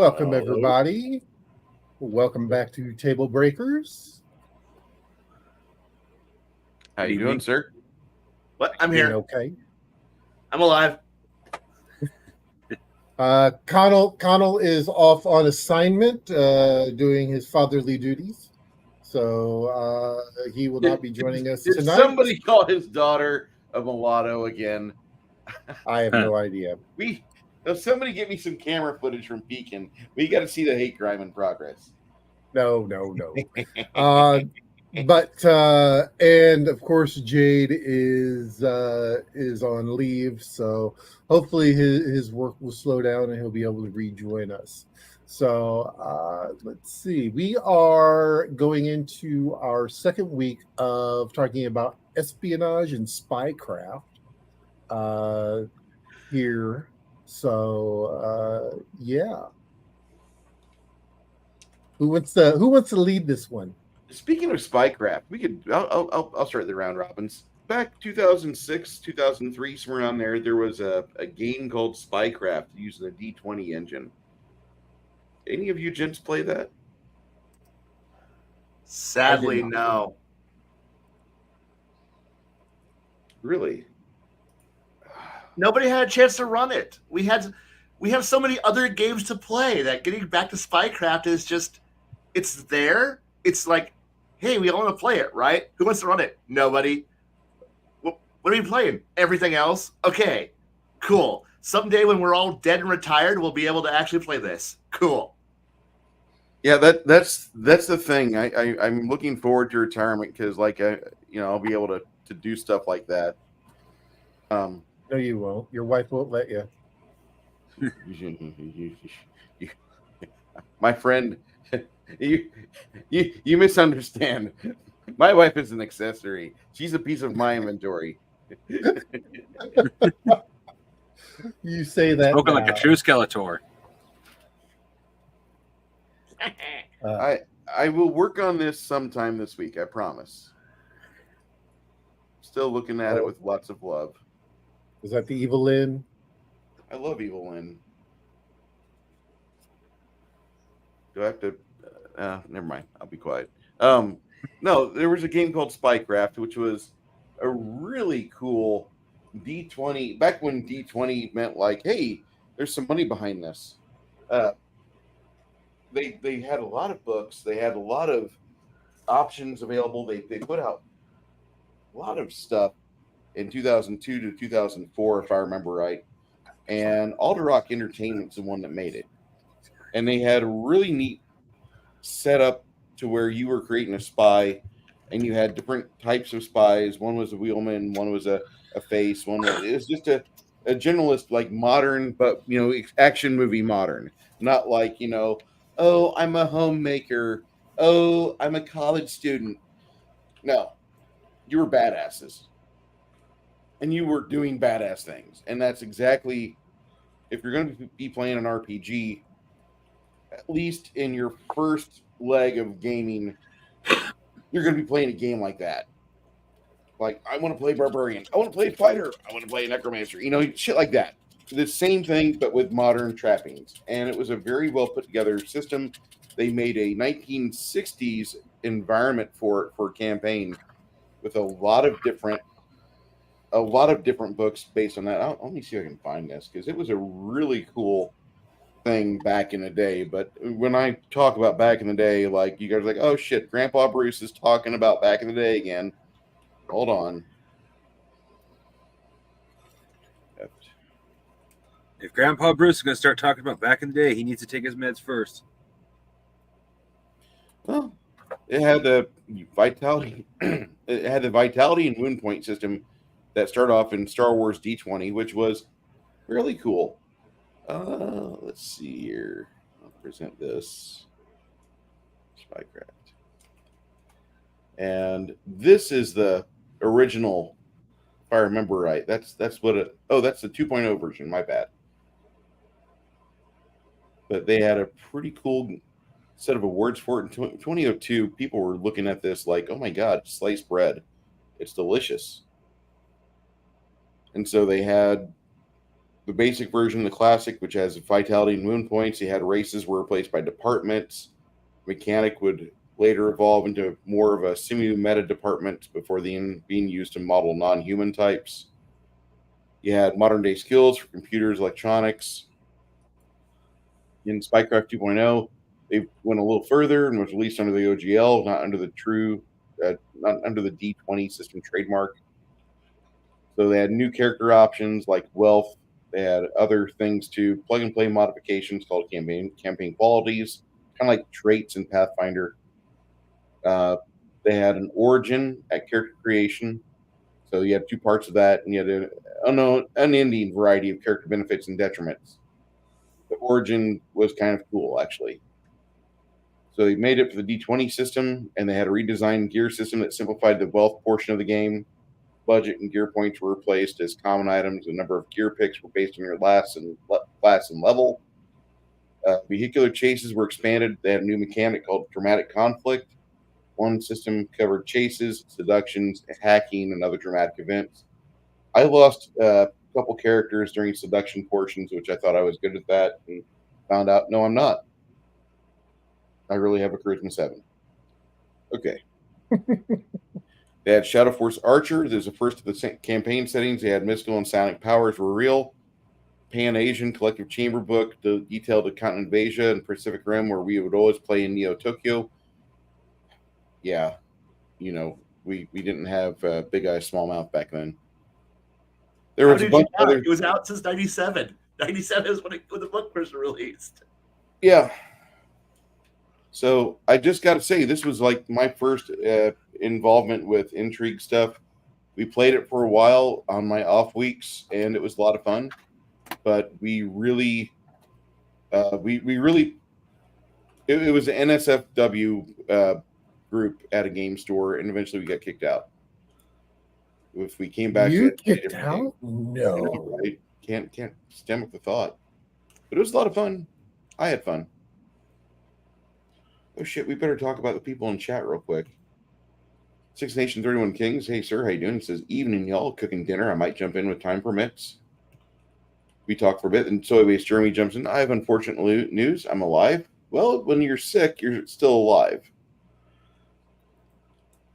Welcome, everybody. Welcome back to Tablebreakers. How you doing, sir? What? I'm here. Okay. I'm alive. Connell is off on assignment, doing his fatherly duties. So he will not be joining us Did tonight. somebody call his daughter a mulatto again? I have no idea. Somebody get me some camera footage from Pekin. We got to see the hate crime in progress. No. But and of course Jade is on leave, so hopefully his work will slow down and he'll be able to rejoin us. So let's see. We are going into our second week of talking about espionage and spycraft here. So yeah. Who wants to lead this one? Speaking of spycraft, I'll start the round robins. Back 2006, 2003, somewhere around there was a game called Spycraft using a D20 engine. Any of you gents play that? Sadly, no. Really? Nobody had a chance to run it. We have so many other games to play that getting back to Spycraft is just, it's there. It's like, hey, we all want to play it, right? Who wants to run it? Nobody. What are we playing? Everything else? Okay, cool. Someday when we're all dead and retired, we'll be able to actually play this. Cool. Yeah, that's the thing. I'm looking forward to retirement because, I'll be able to do stuff like that. No, you won't. Your wife won't let you. My friend, you misunderstand. My wife is an accessory. She's a piece of my inventory. You say that spoken like a true Skeletor. I will work on this sometime this week, I promise. Still looking at it with lots of love. Is that the Evil Lynn? I love Evil Lynn. Do I have to? Never mind. I'll be quiet. No, there was a game called Spycraft, which was a really cool D20. Back when D20 meant like, hey, there's some money behind this. They had a lot of books. They had a lot of options available. They put out a lot of stuff in 2002 to 2004, if I remember right. And Alder Rock Entertainment's the one that made it. And they had a really neat setup to where you were creating a spy, and you had different types of spies. One was a wheelman, one was a face, it was just a generalist, like modern, but action movie modern. Not like, oh, I'm a homemaker. Oh, I'm a college student. No. You were badasses. And you were doing badass things. And that's exactly, if you're going to be playing an RPG, at least in your first leg of gaming, you're going to be playing a game like that. Like, I want to play Barbarian. I want to play Fighter. I want to play Necromancer. Shit like that. The same thing, but with modern trappings. And it was a very well put together system. They made a 1960s environment for a campaign with a lot of different books based on that. Let me see if I can find this, because it was a really cool thing back in the day. But when I talk about back in the day, like, you guys are like, oh shit, Grandpa Bruce is talking about back in the day again. Hold on. If Grandpa Bruce is going to start talking about back in the day, he needs to take his meds first. Well, it had the vitality. It had the vitality and wound point system that started off in Star Wars D20, which was really cool. Let's see here. I'll present this. Spycraft. And this is the original, if I remember right. That's what it. Oh, that's the 2.0 version. My bad. But they had a pretty cool set of awards for it. In 2002, people were looking at this like, oh my God, sliced bread. It's delicious. And so they had the basic version of the classic, which has vitality and moon points. You had races were replaced by departments. Mechanic would later evolve into more of a semi-meta department before being used to model non-human types. You had modern-day skills for computers, electronics. In Spycraft 2.0, they went a little further and was released under the OGL, not under the not under the D20 system trademark. So they had new character options like wealth. They had other things too, plug-and-play modifications called campaign qualities, kind of like traits in Pathfinder. They had an origin at character creation. So you had two parts of that, and you had an unending variety of character benefits and detriments. The origin was kind of cool, actually. So they made it for the D20 system, and they had a redesigned gear system that simplified the wealth portion of the game. Budget and gear points were replaced as common items. The number of gear picks were based on your class and level. Vehicular chases were expanded. They had a new mechanic called dramatic conflict. One system covered chases, seductions, hacking, and other dramatic events. I lost a couple characters during seduction portions, which I thought I was good at that, and found out, no, I'm not. I really have a charisma 7. Okay. They had Shadow Force Archer. There's the first of the campaign settings. They had mystical and psionic powers were real. Pan-Asian Collective Chamber book, the detailed the continent of Asia and Pacific Rim, where we would always play in Neo Tokyo. Yeah, we didn't have Big Eye, Small Mouth back then. There was a bunch of other... It was out since 97. 97 is when the book was released. Yeah. So I just got to say, this was like my first involvement with intrigue stuff. We played it for a while on my off weeks, and it was a lot of fun. But we really, it was an NSFW group at a game store, and eventually we got kicked out. If we came back, you kicked out? No, right? Can't stomach the thought. But it was a lot of fun. I had fun. Oh shit, we better talk about the people in chat real quick. Six Nation 31 Kings. Hey sir, how you doing? He says, evening y'all, cooking dinner. I might jump in with time permits. We talk for a bit, and Soy-Based Jeremy jumps in. I have unfortunate news. I'm alive. Well, when you're sick, you're still alive.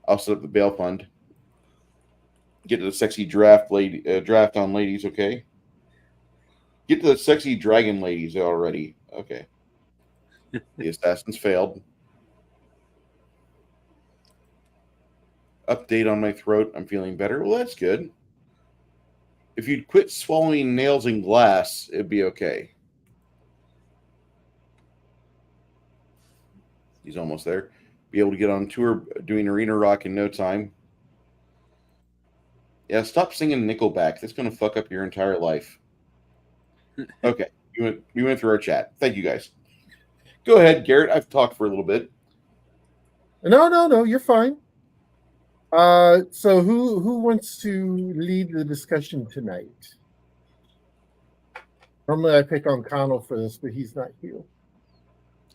I'll set up the bail fund. Get to the sexy draft on ladies, okay? Get to the sexy dragon ladies already. Okay. The assassins failed. Update on my throat. I'm feeling better. Well, that's good. If you'd quit swallowing nails in glass, it'd be okay. He's almost there. Be able to get on tour doing arena rock in no time. Yeah, stop singing Nickelback. That's going to fuck up your entire life. Okay, we went through our chat. Thank you, guys. Go ahead, Garrett. I've talked for a little bit. No, you're fine. So who wants to lead the discussion tonight? Normally I pick on Connell for this, but he's not here.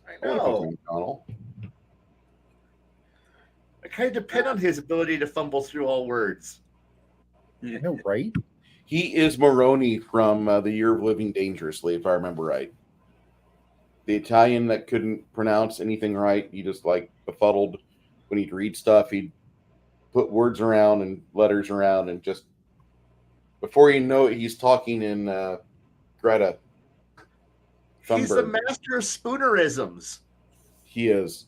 I know. Connell. I kind of depend on his ability to fumble through all words. I know, right? He is Moroni from The Year of Living Dangerously, if I remember right. The Italian that couldn't pronounce anything right. He just befuddled when he'd read stuff. He'd put words around and letters around, and just before you know it, he's talking in Greta Thunberg. He's the master of spoonerisms. He is.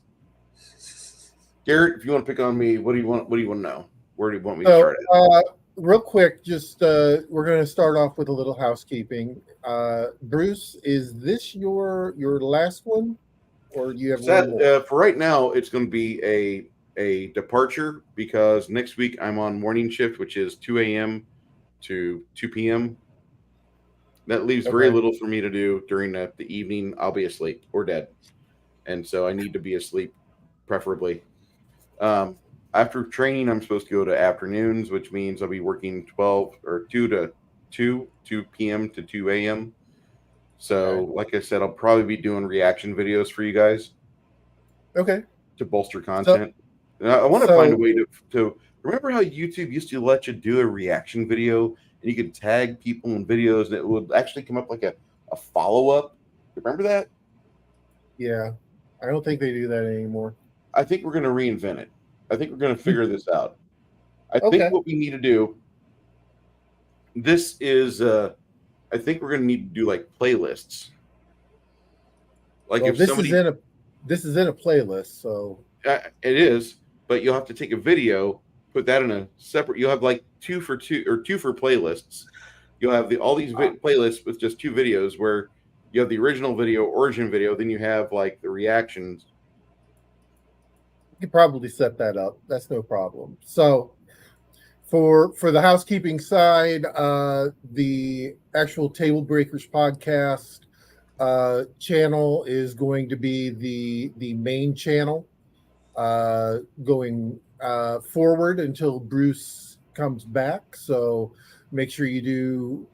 Garrett, if you want to pick on me, what do you want to know? Where do you want me to start at? Real quick, just we're going to start off with a little housekeeping. Bruce, is this your last one, or do you have one more? For right now, it's going to be a departure, because next week I'm on morning shift, which is 2 a.m. to 2 p.m. That leaves very little for me to do during the evening. I'll be asleep or dead, and so I need to be asleep, preferably. After training, I'm supposed to go to afternoons, which means I'll be working 2 p.m. to 2 a.m. So, like I said, I'll probably be doing reaction videos for you guys. Okay. To bolster content. I want to find a way to remember how YouTube used to let you do a reaction video and you could tag people in videos, and it would actually come up like a follow up. Remember that? Yeah, I don't think they do that anymore. I think we're going to reinvent it. I think we're going to figure this out. I Okay. think what we need to do. This is. I think we're going to need to do like playlists. Like Well, if this somebody, is in a playlist, so it is, but you'll have to take a video, put that in a separate. You'll have like 2 for 2 or 2 for playlists. You'll have all these playlists with just 2 videos where you have the original video, origin video, then you have like the reactions. you could probably set that up. That's no problem. So for the housekeeping side, the actual Tablebreakers podcast channel is going to be the main channel going forward until Bruce comes back. So make sure you do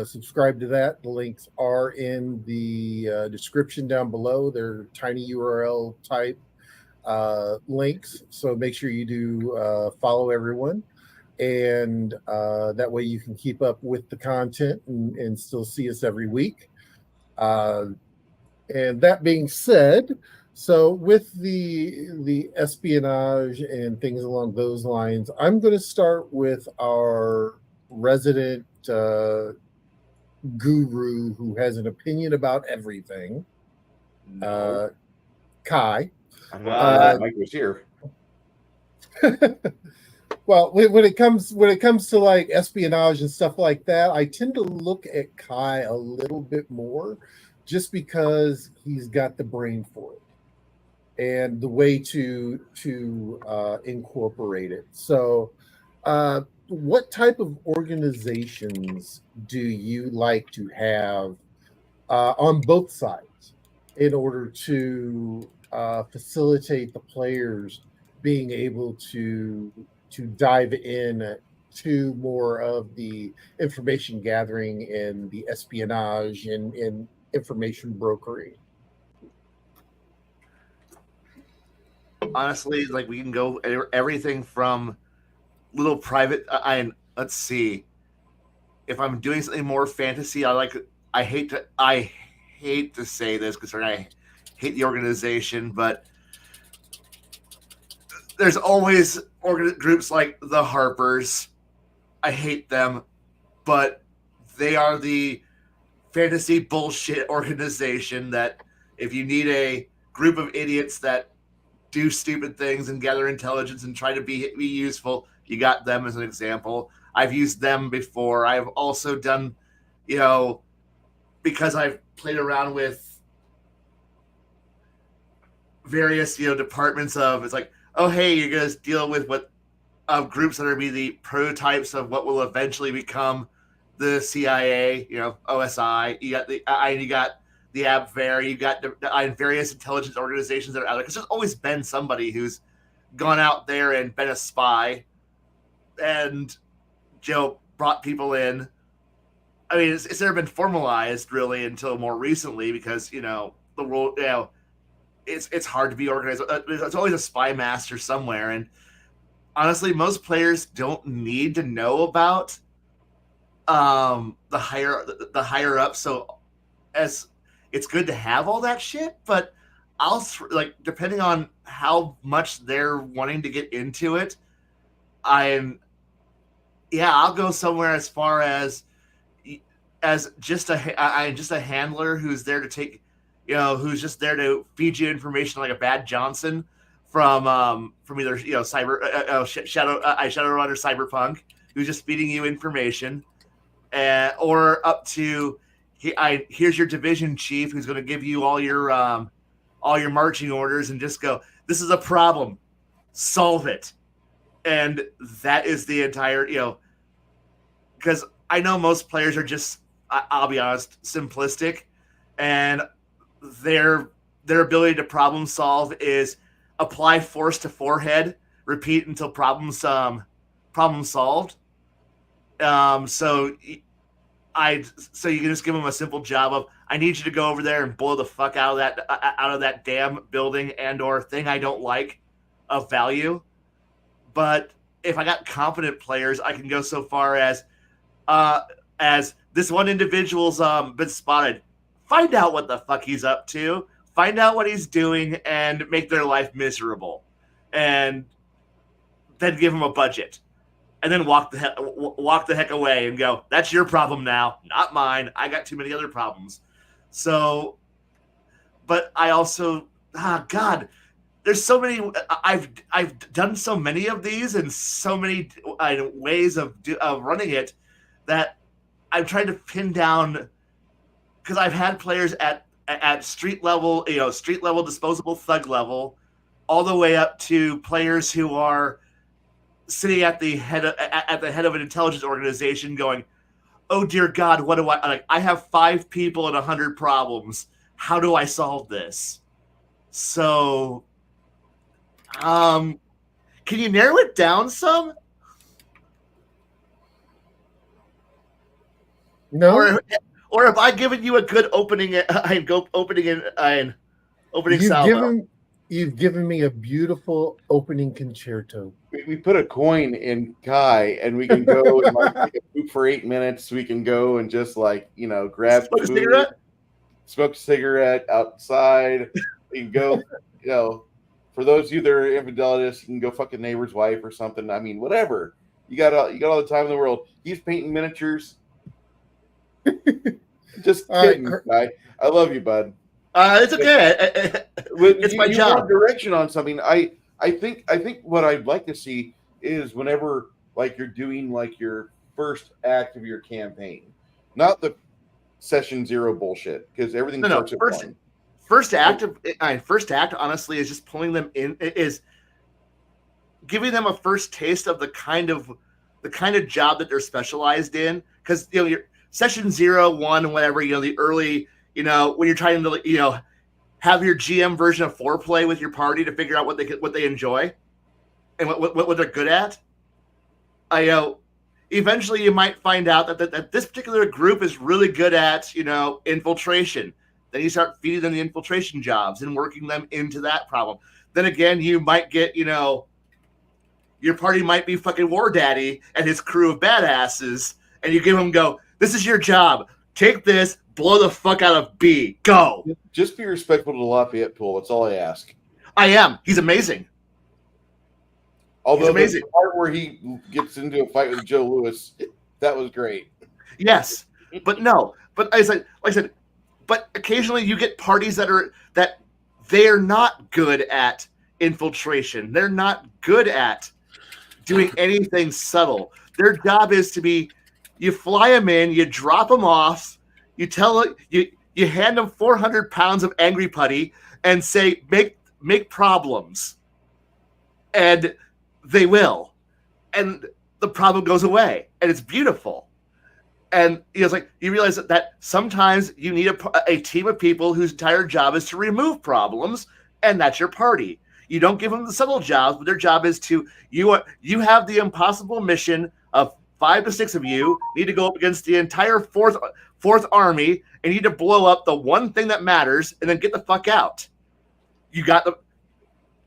subscribe to that. The links are in the description down below. They're tiny URL type links. So make sure you do follow everyone. And that way you can keep up with the content and still see us every week. And that being said, so with the espionage and things along those lines, I'm going to start with our resident guru who has an opinion about everything, No. Kai. I don't know. Mike was here. Well, when it comes to like espionage and stuff like that, I tend to look at Kai a little bit more, just because he's got the brain for it and the way to incorporate it. So, what type of organizations do you like to have on both sides in order to facilitate the players being able to dive in to more of the information gathering and the espionage and information brokering? Honestly, like we can go everything from little private. Let's see. If I'm doing something more fantasy, I hate to say this because I hate the organization, but there's always groups like the Harpers. I hate them, but they are the fantasy bullshit organization that if you need a group of idiots that do stupid things and gather intelligence and try to be useful, you got them as an example. I've used them before. I've also done, because I've played around with various, departments of, it's like, oh, hey, you're going to deal with groups that are be the prototypes of what will eventually become the CIA, OSI. You got the ABVER. You got the various intelligence organizations that are out there. Because there's always been somebody who's gone out there and been a spy, and brought people in. I mean, it's never been formalized really until more recently because the world, it's hard to be organized. There's always a spy master somewhere, and honestly, most players don't need to know about the higher up. So, as it's good to have all that shit, but depending on how much they're wanting to get into it, I'll go somewhere as far as just a handler who's there to take. Who's just there to feed you information like a Bad Johnson from either Shadowrun or Cyberpunk, who's just feeding you information, or up to here's your division chief who's going to give you all your marching orders and just go, this is a problem, solve it, and that is the entire because I know most players are just, I'll be honest, simplistic, and their ability to problem solve is apply force to forehead, repeat until problem solved. So you can just give them a simple job of, I need you to go over there and blow the fuck out of that damn building and or thing I don't like of value. But if I got competent players, I can go so far as as this one individual's been spotted. Find out what the fuck he's up to. Find out what he's doing and make their life miserable. And then give him a budget. And then walk the heck away and go, that's your problem now, not mine. I got too many other problems. So, but I also, God, there's so many. I've done so many of these and so many ways of running it that I'm trying to pin down, because I've had players at street level, street level, disposable thug level, all the way up to players who are sitting at the head of an intelligence organization going, oh dear God, what do I have 5 people and 100 problems. How do I solve this? So, can you narrow it down some? No. Or have I given you a good opening salvo? You've given me a beautiful opening concerto. We put a coin in Kai, and we can go and take a poop for 8 minutes. We can go and just grab Smoke food, a cigarette? smoke a cigarette outside. We can go, for those of you that are infidelists, you can go fuck a neighbor's wife or something. I mean, whatever. You got all the time in the world. He's painting miniatures. Just kidding, Kai. I love you, bud. It's okay. It's my job. Want direction on something. I think what I'd like to see is whenever you're doing your first act of your campaign, not the session 0 bullshit, because everything starts at 1. First act, honestly, is just pulling them in. Is giving them a first taste of the kind of job that they're specialized in. Because your session 0, 1, whatever, the early, when you're trying to have your GM version of foreplay with your party to figure out what they enjoy and what they're good at. Eventually you might find out that this particular group is really good at infiltration. Then you start feeding them the infiltration jobs and working them into that problem. Then again, you might get your party might be fucking War Daddy and his crew of badasses, and you give them this is your job. Take this, blow the fuck out of B. Go. Just be respectful to Lafayette Pool. That's all I ask. I am. He's amazing. Although the part where he gets into a fight with Joe Louis, that was great. Yes, but no. But like I said, but occasionally you get parties that they're not good at infiltration. They're not good at doing anything subtle. Their job is to be. You fly them in, you drop them off, you hand them 400 pounds of angry putty and say, make problems. And they will. And the problem goes away. And it's beautiful. And it's you realize that sometimes you need a team of people whose entire job is to remove problems, and that's your party. You don't give them the subtle jobs, but their job is to, you have the impossible mission of 5 to 6 of you need to go up against the entire fourth army and need to blow up the one thing that matters and then get the fuck out. You got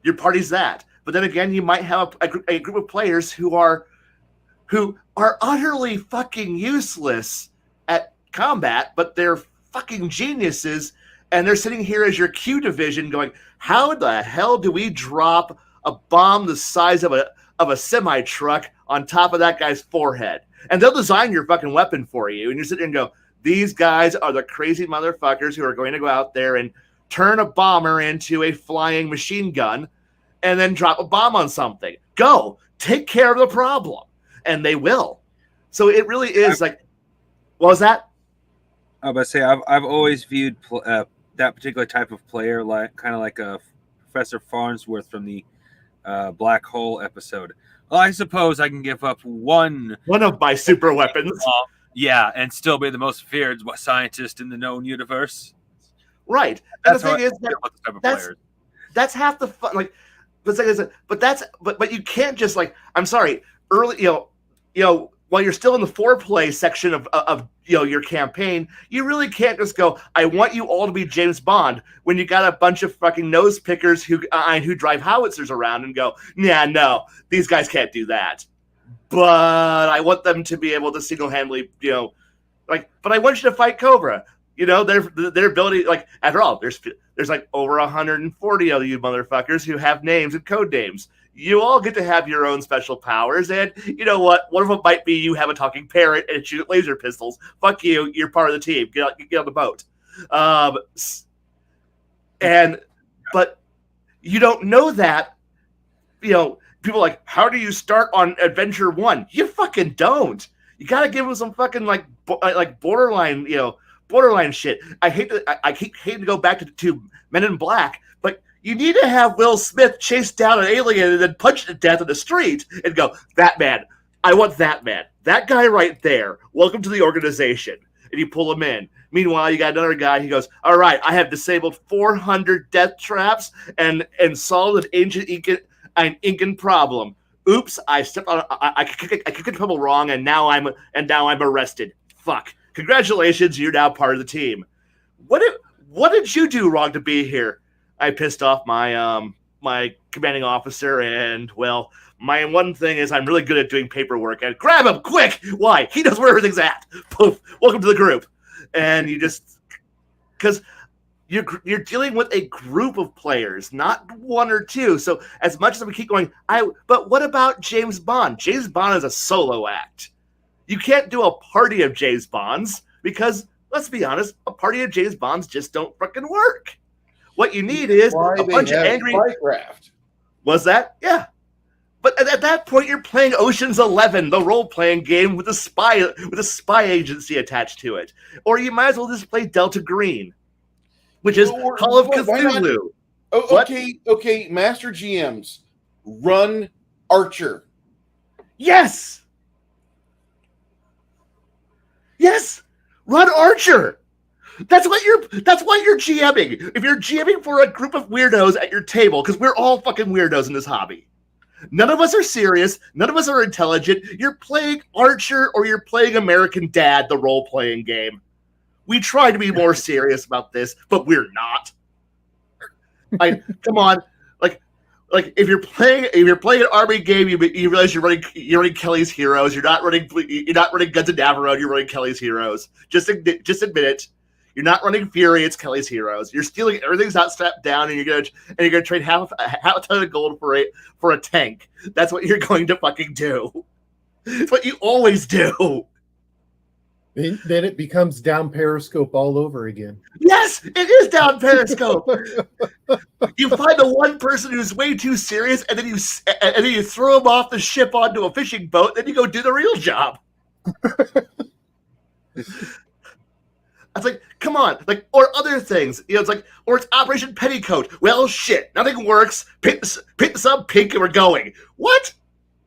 your party's that. But then again, you might have a group of players who are utterly fucking useless at combat, but they're fucking geniuses, and they're sitting here as your Q division going, how the hell do we drop a bomb the size of a semi-truck on top of that guy's forehead? And they'll design your fucking weapon for you, and you sit there and go, these guys are the crazy motherfuckers who are going to go out there and turn a bomber into a flying machine gun and then drop a bomb on something. Go, take care of the problem. And they will. So it really is what was that? I was about to say, I've always viewed that particular type of player kind of like a Professor Farnsworth from the Black Hole episode. Well, I suppose I can give up one of my super weapons. Yeah, and still be the most feared scientist in the known universe. Right. And the thing is that's half the fun. But you can't just I'm sorry, early while you're still in the foreplay section of your campaign, you really can't just go, I want you all to be James Bond, when you got a bunch of fucking nose pickers who drive howitzers around and go, yeah, no, these guys can't do that. but I want them to be able to single-handedly, but I want you to fight Cobra. Their ability, after all, there's like over 140 of you motherfuckers who have names and code names. You all get to have your own special powers, and you know what? One of them might be you have a talking parrot and shoot laser pistols. Fuck you, you're part of the team. Get on the boat. But you don't know that. People are like, how do you start on Adventure 1? You fucking don't. You gotta give them some fucking like borderline, borderline shit. I hate to go back to Men in Black, but you need to have Will Smith chase down an alien and then punch it to death in the street and go, that man, I want that man. That guy right there. Welcome to the organization. And you pull him in. Meanwhile, you got another guy. He goes, all right, I have disabled 400 death traps and solved an ancient Incan problem. Oops, I stepped on. I kicked trouble wrong, and now I'm arrested. Fuck. Congratulations, you're now part of the team. What did you do wrong to be here? I pissed off my commanding officer, and well, my one thing is I'm really good at doing paperwork. And grab him quick! Why? He knows where everything's at. Poof! Welcome to the group. And you just because you're dealing with a group of players, not one or two. So as much as we keep going, but what about James Bond? James Bond is a solo act. You can't do a party of James Bonds because, let's be honest, a party of James Bonds just don't fucking work. What you need is a bunch of angry. Spycraft. Was that? Yeah. But at that point, you're playing Ocean's 11, the role-playing game with a spy agency attached to it. Or you might as well just play Delta Green, which is Call of Cthulhu. Okay, Master GMs, run Archer. Yes, run Archer. That's what you're GMing. If you're GMing for a group of weirdos at your table, because we're all fucking weirdos in this hobby. None of us are serious. None of us are intelligent. You're playing Archer or you're playing American Dad, the role-playing game. We try to be more serious about this, but we're not. Come on, if you're playing an army game, you realize you're running Kelly's Heroes. You're not running Guns of Navarone. You're running Kelly's Heroes. Just admit it. You're not running Fury. It's Kelly's Heroes. You're stealing everything's not strapped down, and you're gonna trade half a ton of gold for a tank. That's what you're going to fucking do. It's what you always do. Then it becomes down Periscope all over again. Yes, it is down Periscope. You find the one person who's way too serious, and then you throw him off the ship onto a fishing boat. Then you go do the real job. It's like, come on, or other things. It's like, or it's Operation Petticoat. Well, shit, nothing works. Paint the sub pink, and we're going. What?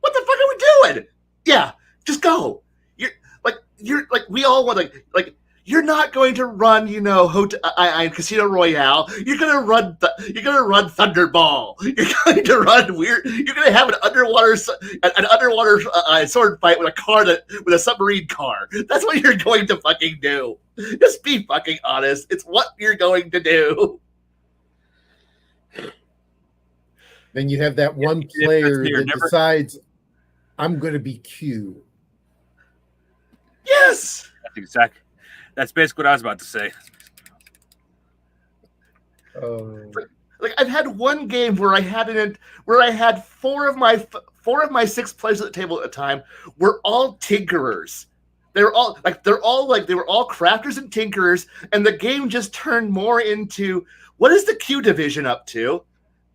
What the fuck are we doing? Yeah, just go. We all want you're not going to run, Casino Royale. You're gonna run Thunderball. You're going to run weird. You're gonna have an underwater sword fight with a submarine car. That's what you're going to fucking do. Just be fucking honest. It's what you're going to do. Then you have that one player that decides, I'm going to be Q. Yes. That's basically what I was about to say. I've had one game where I had four of my 6 players at the table at the time were all tinkerers. They were all crafters and tinkerers, and the game just turned more into what is the Q division up to?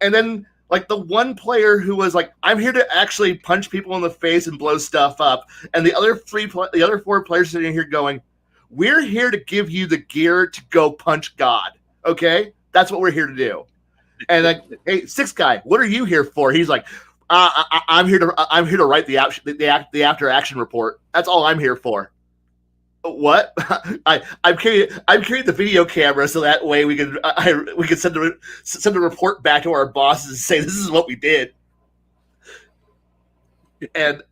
And then the one player who was like, I'm here to actually punch people in the face and blow stuff up, and the other 4 players sitting here going, we're here to give you the gear to go punch God. Okay, that's what we're here to do. And hey, 6th guy, what are you here for? He's like, I'm here to write the after action report. That's all I'm here for. What? I'm carrying the video camera so that way we can send a report back to our bosses and say this is what we did. And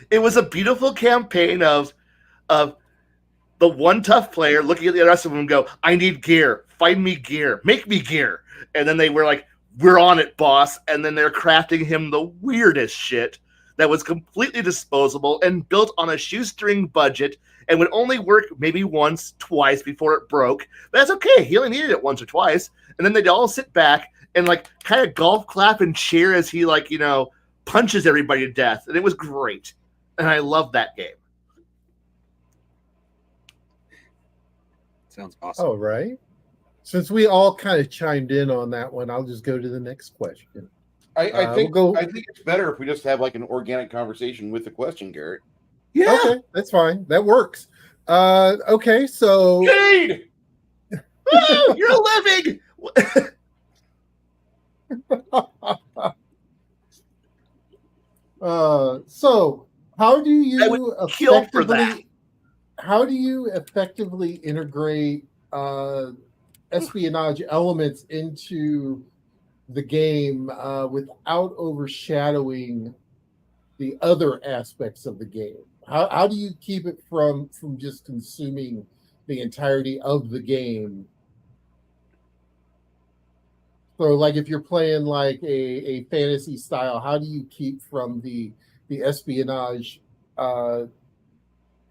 it was a beautiful campaign of the one tough player looking at the rest of them and go, I need gear. Find me gear. Make me gear. And then they were like, we're on it, boss. And then they're crafting him the weirdest shit. that was completely disposable and built on a shoestring budget and would only work maybe once, twice before it broke. But that's okay. He only needed it once or twice. And then they'd all sit back and like kind of golf clap and cheer as he like, punches everybody to death. And it was great. And I loved that game. Sounds awesome. All right. Since we all kind of chimed in on that one, I'll just go to the next question. I think it's better if we just have like an organic conversation with the question, Garrett. Yeah. Okay, that's fine. That works. Okay, so Jade! Woo, you're living. So how do I would you kill for that. effectively integrate espionage elements into the game without overshadowing the other aspects of the game? How do you keep it from just consuming the entirety of the game? So, like, if you're playing like a fantasy style, how do you keep from the espionage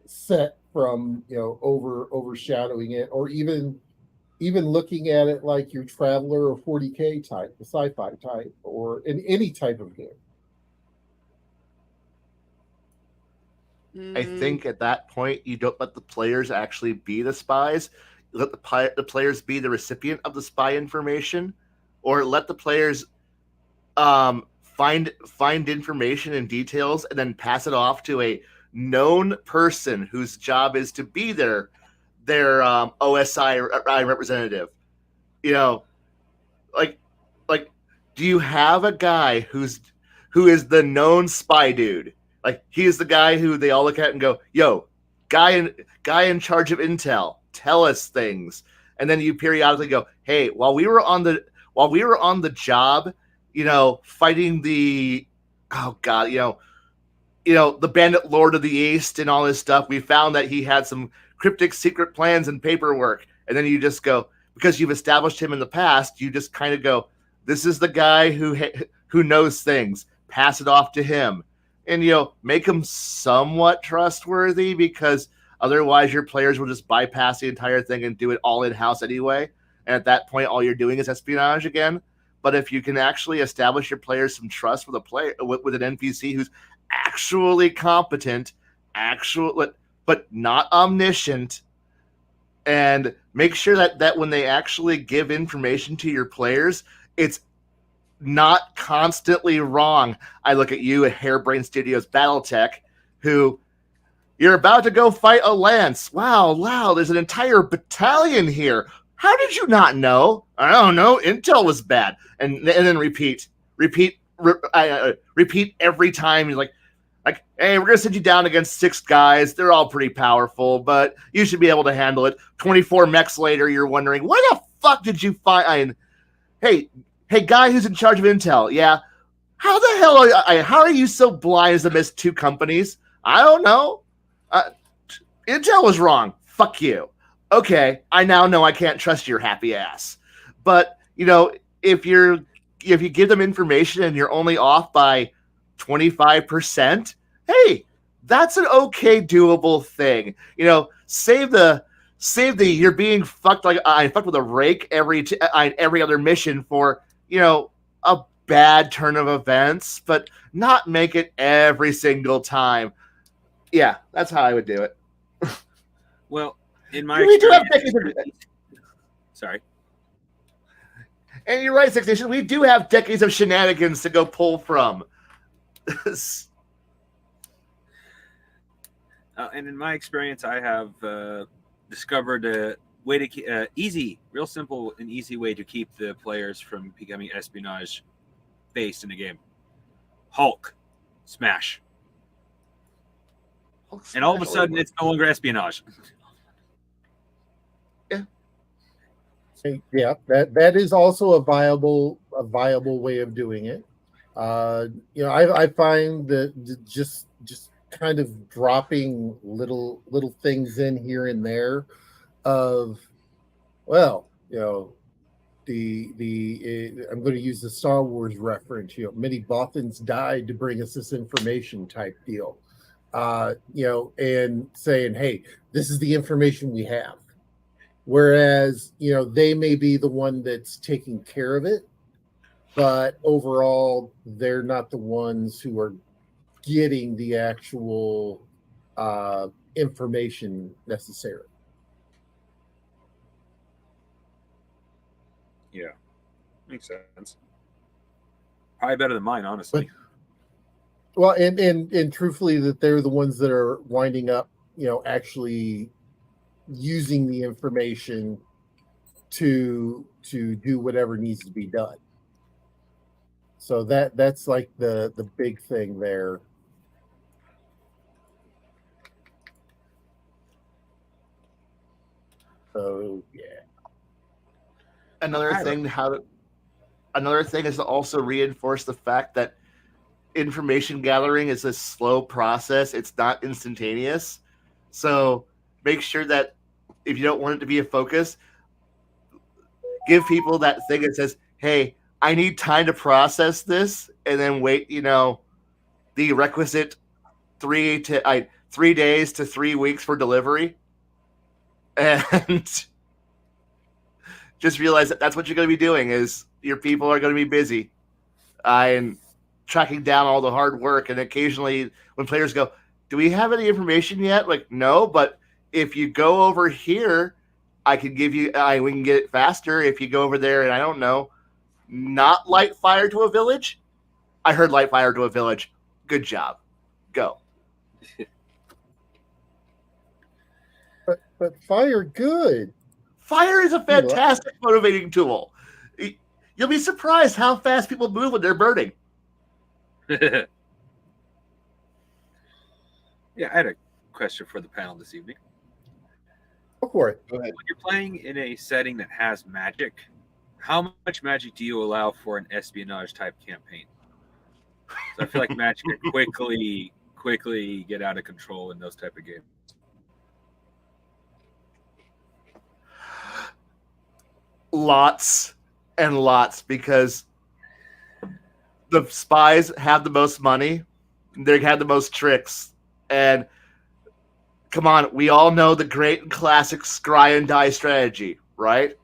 set from overshadowing it, or even looking at it like your Traveler or 40K type, the sci-fi type, or in any type of game? I think at that point, you don't let the players actually be the spies. You let the players be the recipient of the spy information, or let the players find information and details and then pass it off to a known person whose job is to be their OSI representative. Like, do you have a guy who is the known spy dude? Like, he is the guy who they all look at and go, "Yo, guy in charge of intel, tell us things." And then you periodically go, "Hey, while we were on the job, fighting the the bandit lord of the East and all this stuff, we found that he had some cryptic secret plans and paperwork." And then you just go, because you've established him in the past, you just kind of go, "This is the guy who knows things. Pass it off to him." And make him somewhat trustworthy, because otherwise your players will just bypass the entire thing and do it all in-house anyway. And at that point, all you're doing is espionage again. But if you can actually establish your players some trust with an NPC who's actually competent, but not omniscient, and make sure that when they actually give information to your players, it's not constantly wrong. I look at you at Harebrained Studios Battletech, who you're about to go fight a lance. Wow, there's an entire battalion here. How did you not know? I don't know. Intel was bad. And then repeat every time. You're like, hey, we're going to send you down against 6 guys. They're all pretty powerful, but you should be able to handle it. 24 mechs later, you're wondering, where the fuck did you find? Hey, guy who's in charge of intel. Yeah. How the hell how are you so blind as to miss 2 companies? I don't know. Intel was wrong. Fuck you. Okay, I now know I can't trust your happy ass. But, if you give them information and you're only off by 25%, hey, that's an okay doable thing. Save the you're being fucked like I fucked with a rake every other mission for, a bad turn of events, but not make it every single time. Yeah, that's how I would do it. Well, in my We do have experience, sorry. And you're right, Six Nations. We do have decades of shenanigans to go pull from. And in my experience, I have discovered a way to real simple and easy way to keep the players from becoming espionage based in the game. Hulk smash. And all of a sudden, it's no longer espionage. Yeah, that is also a viable way of doing it. I find that just kind of dropping little things in here and there of, well, I'm going to use the Star Wars reference. Many Bothans died to bring us this information type deal. And saying, hey, this is the information we have. Whereas, they may be the one that's taking care of it, but overall, they're not the ones who are getting the actual information necessary. Yeah, makes sense. Probably better than mine, honestly. Well, and truthfully, that they're the ones that are winding up, actually using the information to do whatever needs to be done. So that's like the big thing there. So yeah. Another thing is to also reinforce the fact that information gathering is a slow process. It's not instantaneous. So make sure that if you don't want it to be a focus, give people that thing that says, hey, I need time to process this, and then wait, the requisite 3 days to 3 weeks for delivery. And just realize that that's what you're going to be doing is your people are going to be busy and tracking down all the hard work. And occasionally when players go, do we have any information yet? Like, no, but if you go over here, I can give you, we can get it faster. If you go over there and I don't know, not light fire to a village. I heard light fire to a village. Good job. Go. But fire good. Fire is a fantastic motivating tool. You'll be surprised how fast people move when they're burning. Yeah, I had a question for the panel this evening. Go for it. Go ahead. When you're playing in a setting that has magic, how much magic do you allow for an espionage type campaign? So I feel like magic can quickly get out of control in those type of games. Lots and lots, because the spies have the most money, they have the most tricks, and come on, we all know the great and classic scry and die strategy, right?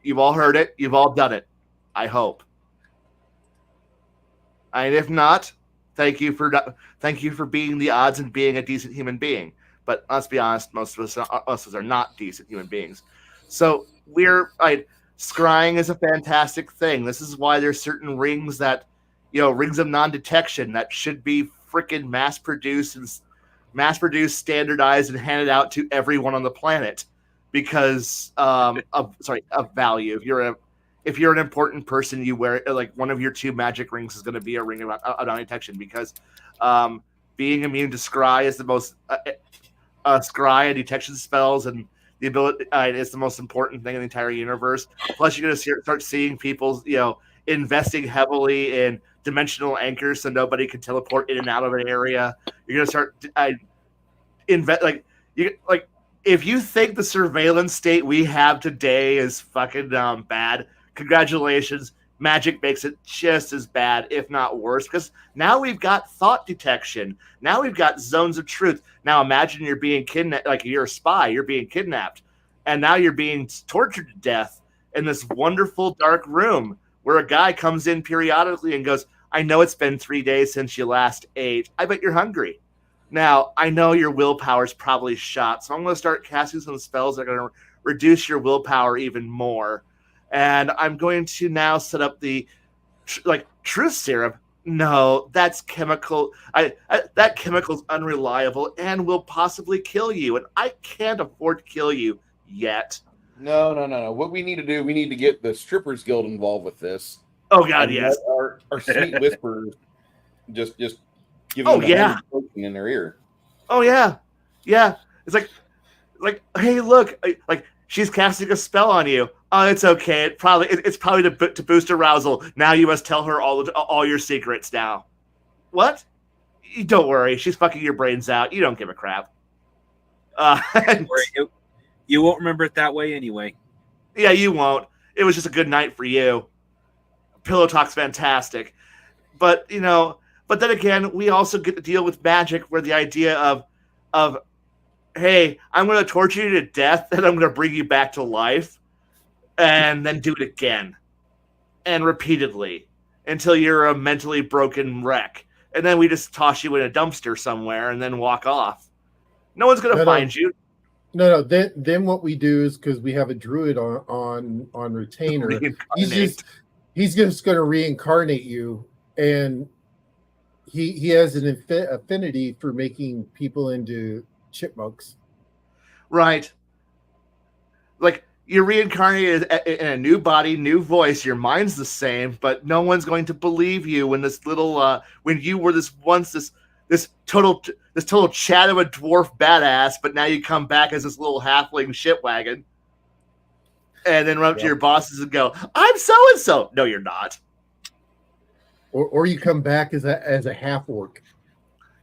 You've all heard it, you've all done it, I hope. And if not, thank you for being the odds and being a decent human being. But let's be honest, most of us are not decent human beings. So scrying is a fantastic thing. This is why there's certain rings that, rings of non-detection that should be freaking mass-produced, standardized, and handed out to everyone on the planet because of value. If you're an important person, you wear like one of your 2 magic rings is going to be a ring of non-detection because being immune to scry is the most scry and detection spells and the ability is the most important thing in the entire universe. Plus, you're going to start seeing people, investing heavily in dimensional anchors so nobody can teleport in and out of an area. You're going to start if you think the surveillance state we have today is fucking bad, congratulations. Magic makes it just as bad, if not worse, because now we've got thought detection. Now we've got zones of truth. Now imagine you're being kidnapped, like you're a spy, you're being kidnapped, and now you're being tortured to death in this wonderful dark room where a guy comes in periodically and goes, I know it's been 3 days since you last ate. I bet you're hungry. Now, I know your willpower's probably shot, so I'm going to start casting some spells that are going to reduce your willpower even more. And I'm going to now set up the truth serum. No, that's chemical. That chemical's unreliable and will possibly kill you. And I can't afford to kill you yet. No. What we need to do, we need to get the Strippers Guild involved with this. Oh God, yes. Our sweet whisperers just give them in their ear. Oh yeah. It's like hey, look, like she's casting a spell on you. Oh, it's okay. It's probably to boost arousal. Now you must tell her all your secrets now. What? Don't worry. She's fucking your brains out. You don't give a crap. Don't worry. You won't remember it that way anyway. Yeah, you won't. it was just a good night for you. Pillow Talk's fantastic. But, but then again, we also get to deal with magic where the idea of hey, I'm going to torture you to death and I'm going to bring you back to life and then do it again and repeatedly until you're a mentally broken wreck. And then we just toss you in a dumpster somewhere and then walk off. No one's going to find you. No. Then what we do is, because we have a druid on retainer, he's just going to reincarnate you, and he has an affinity for making people into chipmunks. Right. Like, you're reincarnated in a new body, new voice. Your mind's the same, but no one's going to believe you when this little when you were this total chat of a dwarf badass, but now you come back as this little halfling shitwagon, and then run up to your bosses and go, "I'm so and so." No, you're not. Or you come back as a half orc.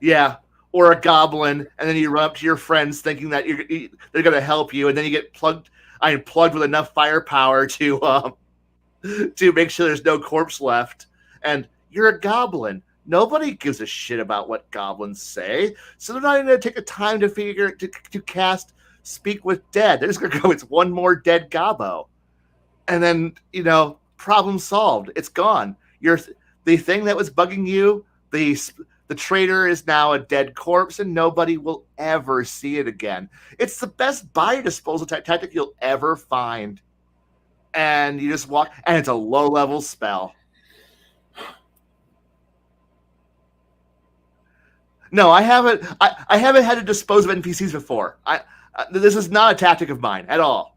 Yeah. Or a goblin, and then you run up to your friends thinking that they're going to help you, and then you get plugged with enough firepower to make sure there's no corpse left. And you're a goblin. Nobody gives a shit about what goblins say, so they're not even going to take the time to cast Speak with Dead. They're just going to go, it's one more dead gobbo, and then problem solved. It's gone. The thing that was bugging you, the traitor is now a dead corpse, and nobody will ever see it again. It's the best buyer disposal tactic you'll ever find. And you just walk, and it's a low-level spell. No, I haven't had to dispose of NPCs before. This is not a tactic of mine at all.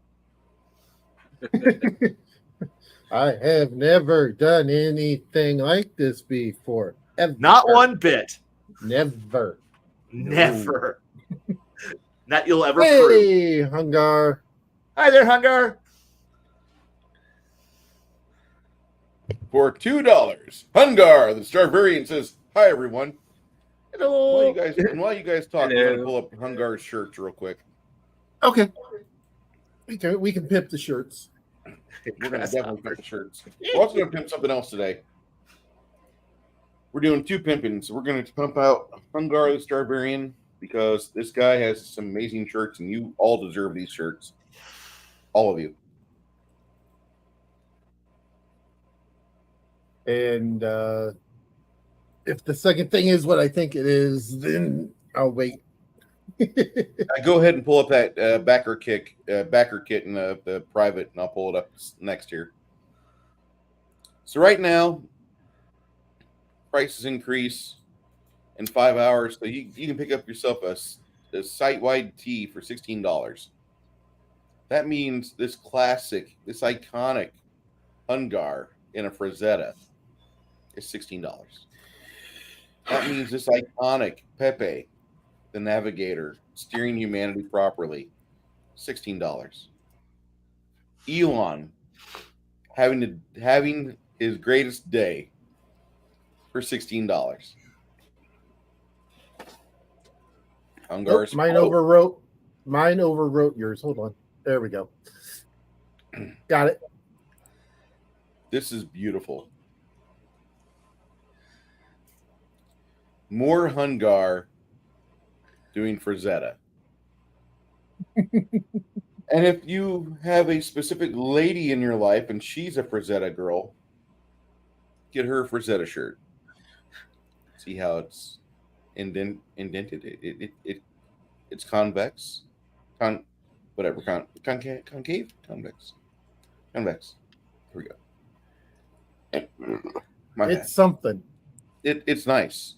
I have never done anything like this before. Ever. Not one bit. Never. That you'll ever prove. Hey, Hungar. Hi there, Hungar. For $2, Hungar, the Starvarian, says, "Hi, everyone." Hello. While you guys talk, I'm going to pull up Hungar's shirts real quick. Okay. We can pimp the shirts. We're going to definitely pimp the shirts. We're also going to pimp something else today. We're doing 2 pimpings. We're going to pump out Hungar the Starvarian because this guy has some amazing shirts, and you all deserve these shirts. All of you. And if the second thing is what I think it is, then I'll wait. Go ahead and pull up that backer kit in the private, and I'll pull it up next here. So right now, prices increase in 5 hours, so you can pick up yourself a site-wide tee for $16. That means this iconic Hungar in a Frazetta is $16. That means this iconic Pepe, the Navigator, steering humanity properly, $16. Elon having his greatest day for $16. Hungar's mine overwrote yours. Hold on. There we go. Got it. This is beautiful. More Hungar doing Frazetta. And if you have a specific lady in your life and she's a Frazetta girl, get her a Frazetta shirt. See how it's indented. It's convex. Concave? Convex. Convex. Here we go. It's something. It's nice.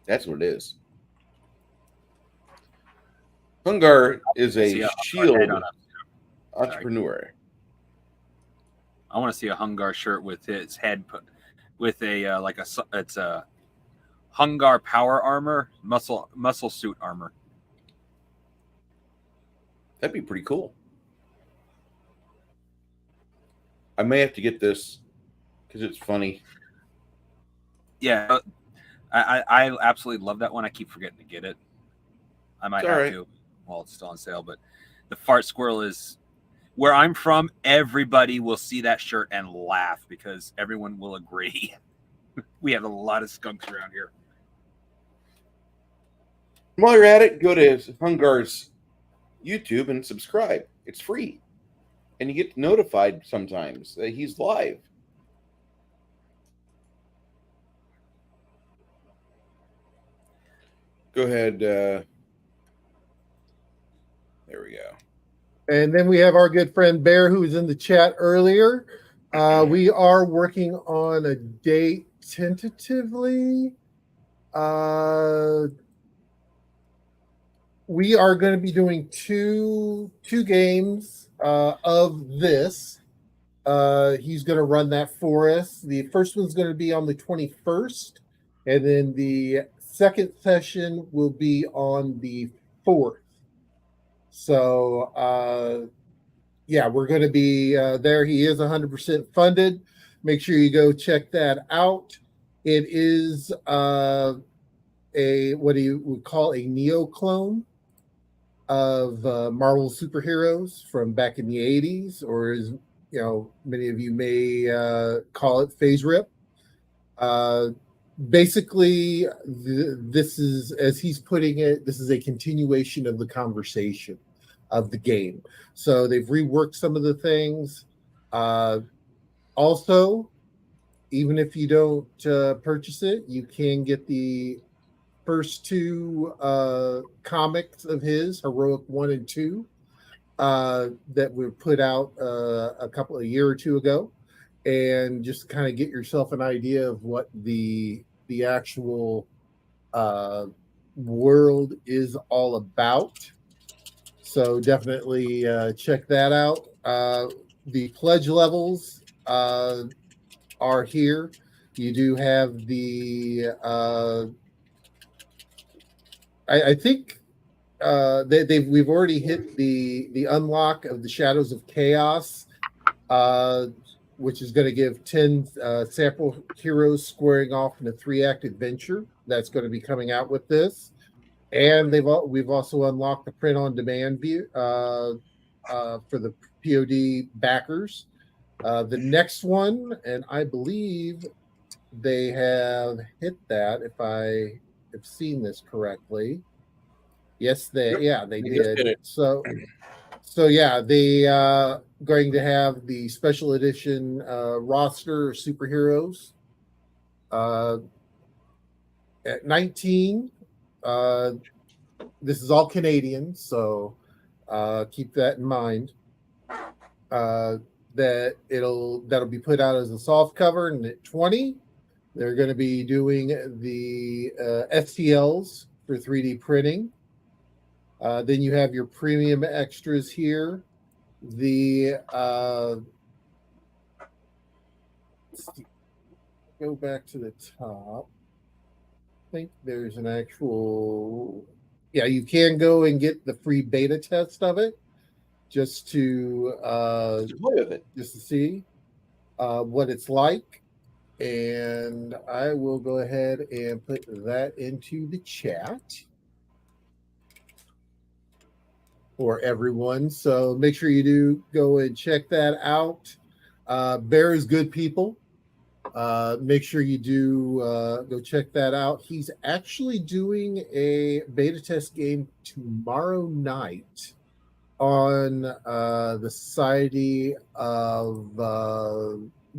That's what it is. Hungar is a shield entrepreneur. I want to see a Hungar shirt with his head put with it's a Hungar power armor, muscle suit armor. That'd be pretty cool. I may have to get this because it's funny. Yeah, I absolutely love that one. I keep forgetting to get it. I might have to while it's still on sale. But the fart squirrel is where I'm from, everybody will see that shirt and laugh because everyone will agree. We have a lot of skunks around here. While you're at it, go to Hungar's YouTube and subscribe. It's free. And you get notified sometimes that he's live. Go ahead. There we go. And then we have our good friend Bear, who was in the chat earlier. We are working on a date tentatively. We are going to be doing two games of this. He's going to run that for us. The first one's going to be on the 21st, and then the second session will be on the 4th. So, yeah, we're going to be there. He is 100% funded. Make sure you go check that out. It is a what you would call a neo clone of Marvel superheroes from back in the 80s, or as many of you may call it, phase rip. Basically, this is, as he's putting it, this is a continuation of the conversation of the game. So they've reworked some of the things. Also, even if you don't purchase it, you can get the first two comics of his, Heroic 1 and 2, that were put out a year or two ago, and just kind of get yourself an idea of what the actual world is all about. So definitely check that out. The pledge levels are here. You do have the I think we've already hit the unlock of the Shadows of Chaos, which is going to give 10 sample heroes squaring off in a 3-act adventure that's going to be coming out with this. And we've also unlocked the print on demand view for the POD backers. The next one, and I believe they have hit that, if I have seen this correctly. Yes, they did. So yeah, they going to have the special edition roster of superheroes at 19. This is all Canadian, so keep that in mind. That'll be put out as a soft cover, and at 20, they're going to be doing the STLs for 3D printing. Then you have your premium extras here. Go back to the top. I think there's an actual. Yeah, you can go and get the free beta test of it, just to see what it's like. And I will go ahead and put that into the chat for everyone. So make sure you do go and check that out. Bear is good people. Make sure you do go check that out. He's actually doing a beta test game tomorrow night on the Society of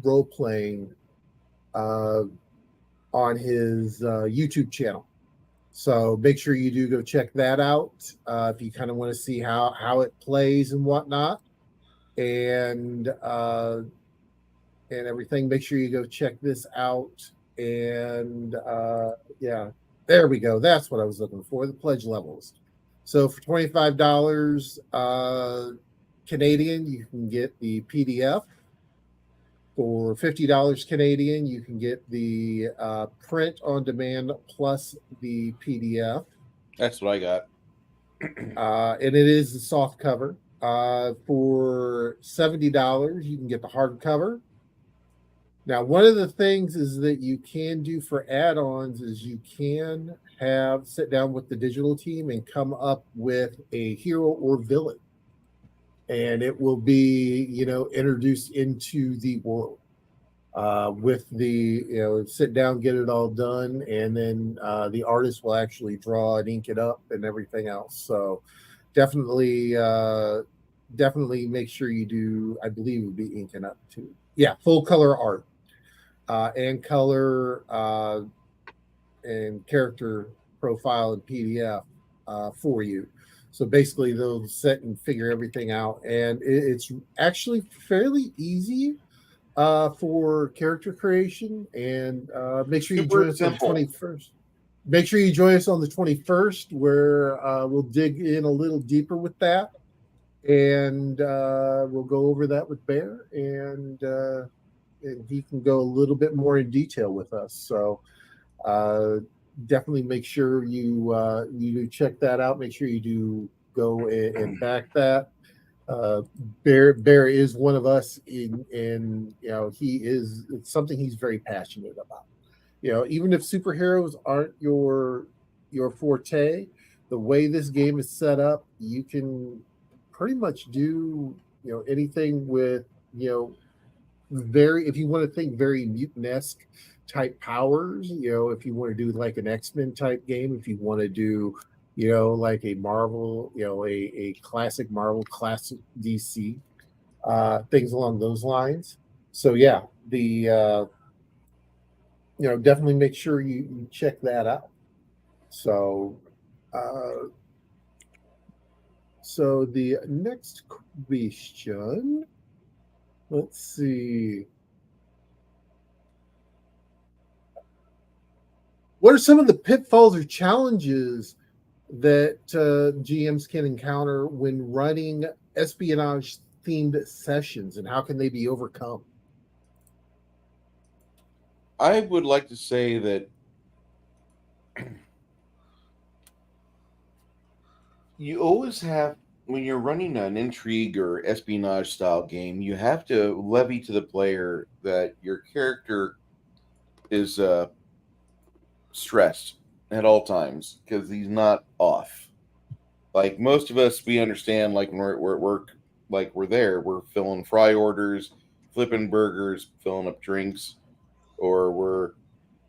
Role-Playing on his YouTube channel. So make sure you do go check that out if you kind of want to see how it plays and whatnot, and everything. Make sure you go check this out. And yeah, there we go. That's what I was looking for, the pledge levels. So for $25 Canadian, you can get the PDF. For $50 Canadian, you can get the print on demand plus the PDF. That's what I got. And it is the soft cover. For $70, you can get the hardcover. Now, one of the things is that you can do for add-ons is you can sit down with the digital team and come up with a hero or villain and it will be introduced into the world with the sit down, get it all done, and then the artist will actually draw and ink it up and everything else. So definitely definitely make sure you do. I believe it would be inking up too. Yeah, full color art and color and character profile and PDF for you. So basically, they'll sit and figure everything out, and it's actually fairly easy for character creation. And make sure you join Super us on the simple. 21st. Make sure you join us on the 21st, where we'll dig in a little deeper with that, and we'll go over that with Bear, and he can go a little bit more in detail with us. So uh, definitely make sure you do check that out. Make sure you do go and back that. Uh, Bear is one of us, and he is. It's something he's very passionate about. Even if superheroes aren't your forte, the way this game is set up, you can pretty much do anything with very, if you want to think very mutant-esque type powers, if you want to do like an X-Men type game, if you want to do like a Marvel, a classic Marvel, classic DC, things along those lines. So yeah, the definitely make sure you check that out. So uh so the next question, let's see. What are some of the pitfalls or challenges that GMs can encounter when running espionage themed sessions, and how can they be overcome? I would like to say that you always have, when you're running an intrigue or espionage style game, you have to levy to the player that your character is stressed at all times because he's not off. Like most of us, we understand. Like when we're at work, like we're there, we're filling fry orders, flipping burgers, filling up drinks, or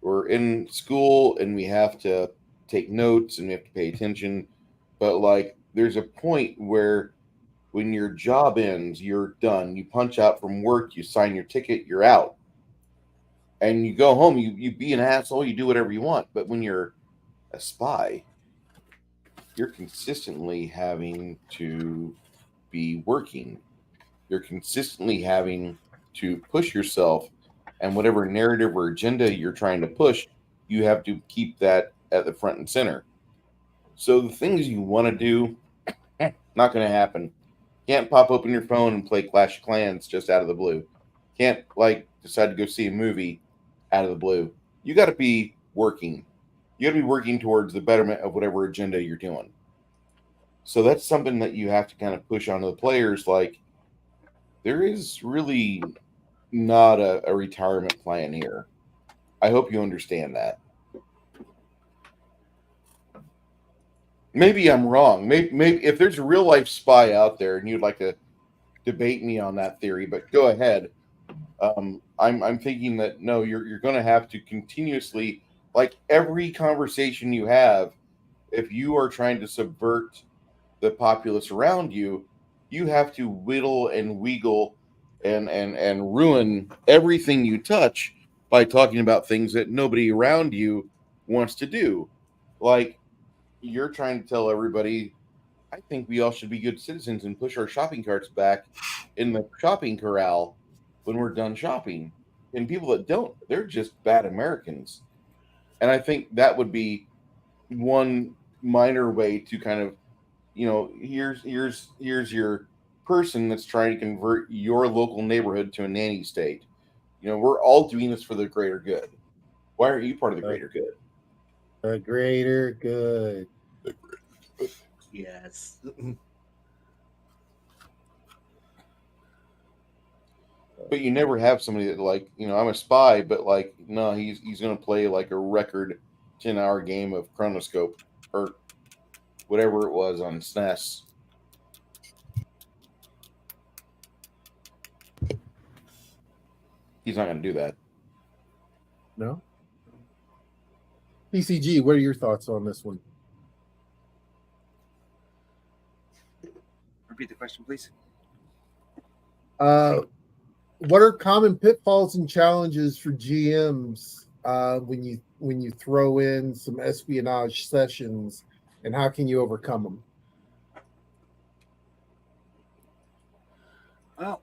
we're in school and we have to take notes and we have to pay attention. But like, there's a point where when your job ends, you're done. You punch out from work, you sign your ticket, you're out, and you go home. You be an asshole, you do whatever you want. But when you're a spy, you're consistently having to be working. You're consistently having to push yourself, and whatever narrative or agenda you're trying to push, you have to keep that at the front and center. So the things you want to do, not going to happen. Can't pop open your phone and play Clash of Clans just out of the blue. Can't like decide to go see a movie out of the blue. You got to be working. You got to be working towards the betterment of whatever agenda you're doing. So that's something that you have to kind of push onto the players. Like, there is really not a retirement plan here. I hope you understand that. Maybe I'm wrong. Maybe if there's a real life spy out there and you'd like to debate me on that theory, but go ahead. I'm thinking that no, you're going to have to continuously, like every conversation you have, if you are trying to subvert the populace around you, you have to whittle and wheagle and ruin everything you touch by talking about things that nobody around you wants to do. Like, you're trying to tell everybody, I think we all should be good citizens and push our shopping carts back in the shopping corral when we're done shopping. And people that don't, they're just bad Americans. And I think that would be one minor way to kind of, here's your person that's trying to convert your local neighborhood to a nanny state. We're all doing this for the greater good. Why aren't you part of the greater good? The greater good. Yes. But you never have somebody that, like, I'm a spy, but like, no, he's going to play like a record 10-hour game of Chronoscope or whatever it was on SNES. He's not going to do that. No. PCG, what are your thoughts on this one? Repeat the question, please. What are common pitfalls and challenges for GMs when you throw in some espionage sessions, and how can you overcome them? Well,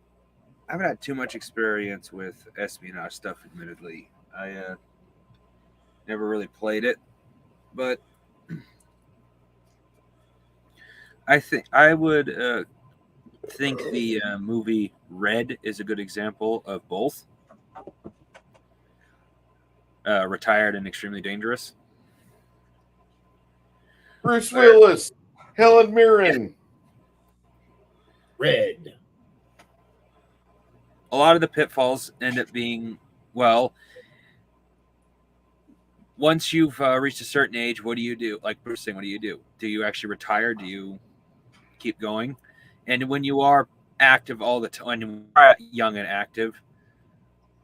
I haven't had too much experience with espionage stuff, admittedly. I never really played it, but I think I would think the movie Red is a good example of both. Retired and Extremely Dangerous. Bruce Willis, Helen Mirren. Red. A lot of the pitfalls end up being, well, once you've reached a certain age, what do you do? Like Bruce saying, what do you do? Do you actually retire? Do you keep going? And when you are active all the time, when you are young and active,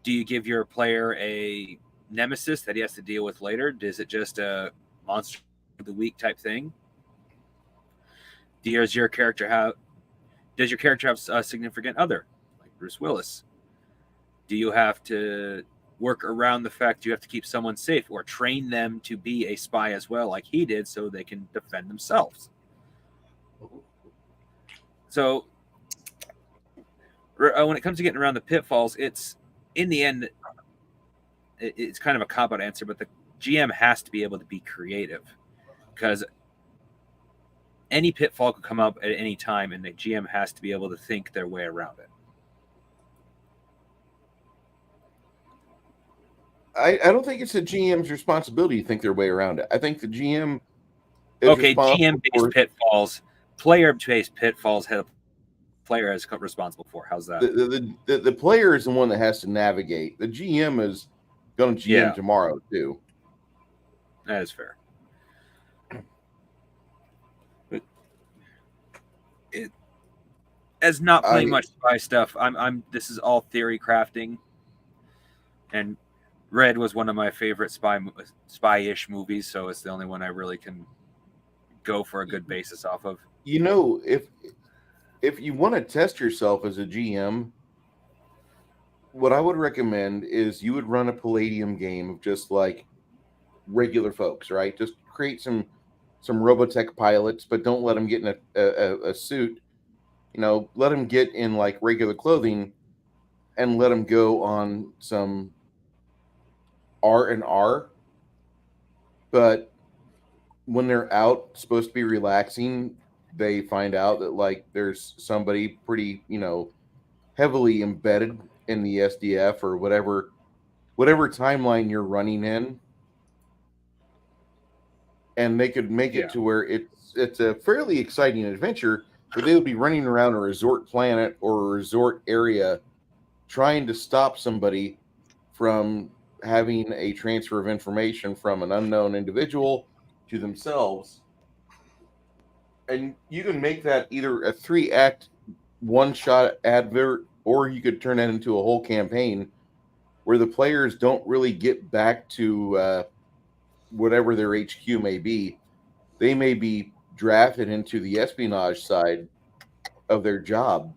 do you give your player a nemesis that he has to deal with later? Is it just a monster of the week type thing? Does your character have a significant other, like Bruce Willis? Do you have to work around the fact you have to keep someone safe, or train them to be a spy as well, like he did, so they can defend themselves? So when it comes to getting around the pitfalls, it's in the end, it's kind of a cop-out answer, but the GM has to be able to be creative, because any pitfall could come up at any time, and the GM has to be able to think their way around it. I don't think it's the GM's responsibility to think their way around it. I think the GM GM-based pitfalls, player-based pitfalls, the player is responsible for. How's that? The player is the one that has to navigate. The GM is going to GM tomorrow too. That is fair. But as not playing much spy stuff, this is all theory crafting, and Red was one of my favorite spy-ish movies, so it's the only one I really can go for a good basis off of. You know, if you want to test yourself as a GM, what I would recommend is you would run a Palladium game of just like regular folks, right? Just create some Robotech pilots, but don't let them get in a suit. You know, let them get in like regular clothing, and let them go on some R&R. But when they're out, supposed to be relaxing, they find out that like there's somebody pretty, heavily embedded in the SDF or whatever timeline you're running in, and they could make it to where it's a fairly exciting adventure, but they would be running around a resort planet or a resort area trying to stop somebody from having a transfer of information from an unknown individual to themselves. And you can make that either a 3-act one-shot advert, or you could turn that into a whole campaign where the players don't really get back to whatever their HQ may be. They may be drafted into the espionage side of their job,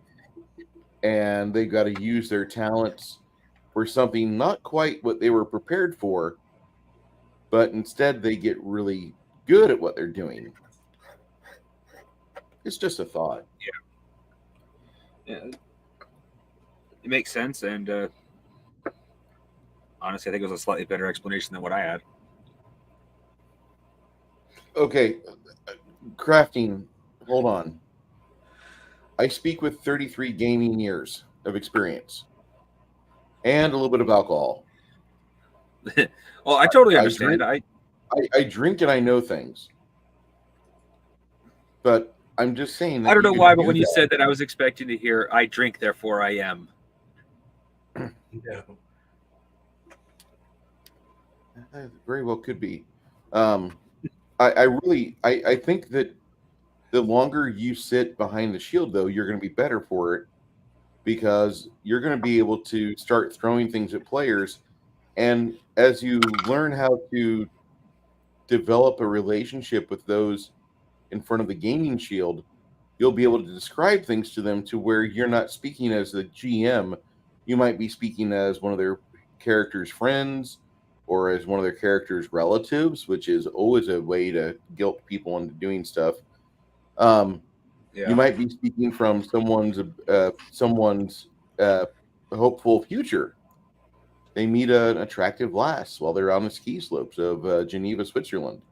and they've got to use their talents for something not quite what they were prepared for, but instead they get really good at what they're doing. It's just a thought. Yeah, it makes sense, and honestly, I think it was a slightly better explanation than what I had. Okay, crafting. Hold on. I speak with 33 gaming years of experience and a little bit of alcohol. Well, I totally understand. I drink and I know things, but I'm just saying that I don't know why, but when you said that, I was expecting to hear "I drink, therefore I am." No. Very well could be. I think that the longer you sit behind the shield, though, you're going to be better for it, because you're going to be able to start throwing things at players. And as you learn how to develop a relationship with those in front of the gaming shield, you'll be able to describe things to them to where you're not speaking as the GM. You might be speaking as one of their characters' friends or as one of their characters' relatives, which is always a way to guilt people into doing stuff. You might be speaking from someone's hopeful future. They meet an attractive lass while they're on the ski slopes of Geneva, Switzerland.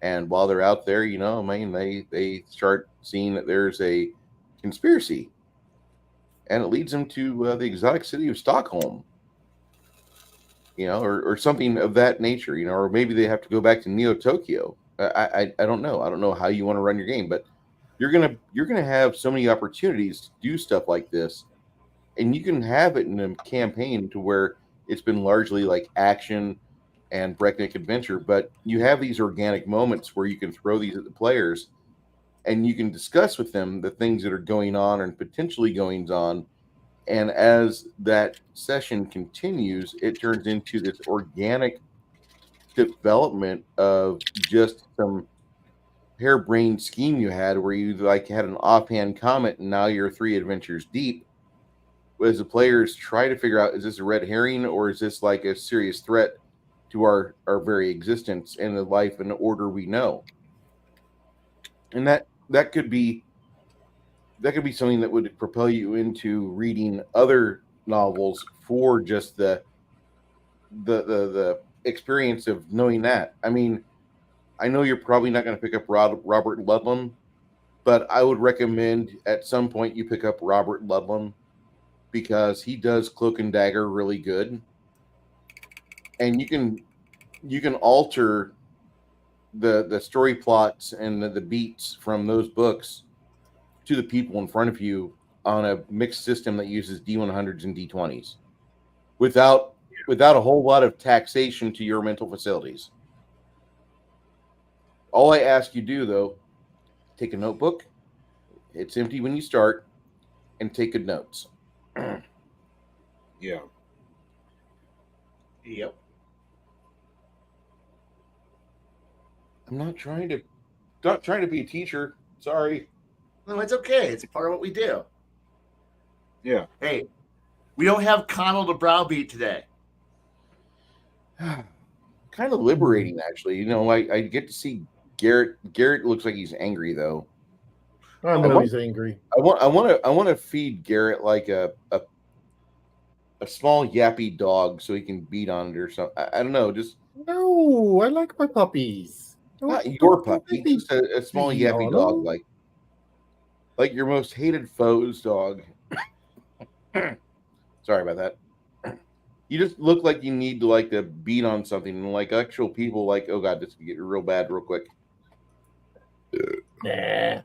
And while they're out there, I mean, they start seeing that there's a conspiracy, and it leads them to the exotic city of Stockholm, or something of that nature, or maybe they have to go back to Neo Tokyo. I don't know. I don't know how you want to run your game, but you're gonna have so many opportunities to do stuff like this, and you can have it in a campaign to where it's been largely like action and breakneck adventure, but you have these organic moments where you can throw these at the players and you can discuss with them the things that are going on and potentially goings on. And as that session continues, it turns into this organic development of just some harebrained scheme you had where you like had an offhand comment and now you're 3 adventures deep. As the players try to figure out, is this a red herring or is this like a serious threat to our very existence and the life and order we know? And that could be something that would propel you into reading other novels for just the experience of knowing that. I mean, I know you're probably not going to pick up Robert Ludlum, but I would recommend at some point you pick up Robert Ludlum because he does Cloak and Dagger really good, and you can alter the story plots and the beats from those books to the people in front of you on a mixed system that uses D100s and D20s without a whole lot of taxation to your mental facilities. All I ask you do, though, take a notebook. It's empty when you start, and take good notes. Yeah. Yep. I'm not trying to be a teacher. Sorry. No, it's okay. It's part of what we do. Yeah. Hey, we don't have Connell to browbeat today. Kind of liberating, actually. I get to see Garrett. Garrett looks like he's angry, though. I know he's angry. I want to feed Garrett like a small yappy dog so he can beat on it or something. I don't know. Just No, I like my puppies. not your puppy, just a small yappy dog, like your most hated foe's dog. Sorry about that. You just look like you need to beat on something, and like actual people, like, oh god, this could get real bad real quick. Nah.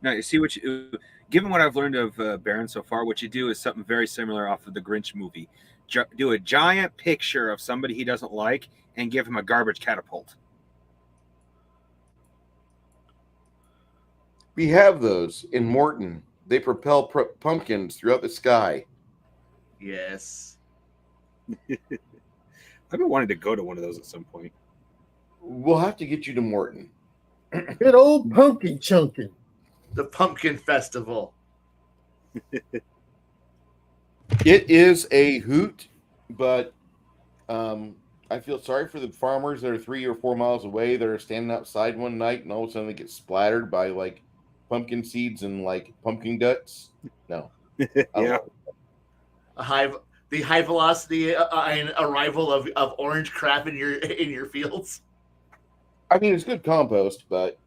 Now, you see given what I've learned of Baron so far, what you do is something very similar off of the Grinch movie. Do a giant picture of somebody he doesn't like and give him a garbage catapult. We have those in Morton. They propel pumpkins throughout the sky. Yes. I've been wanting to go to one of those at some point. We'll have to get you to Morton. Good old pumpkin chunking. The Pumpkin Festival. It is a hoot, but I feel sorry for the farmers that are 3 or 4 miles away that are standing outside one night and all of a sudden they get splattered by like pumpkin seeds and like pumpkin guts. No. Yeah. The high velocity arrival of orange crap in your fields. I mean, it's good compost, but it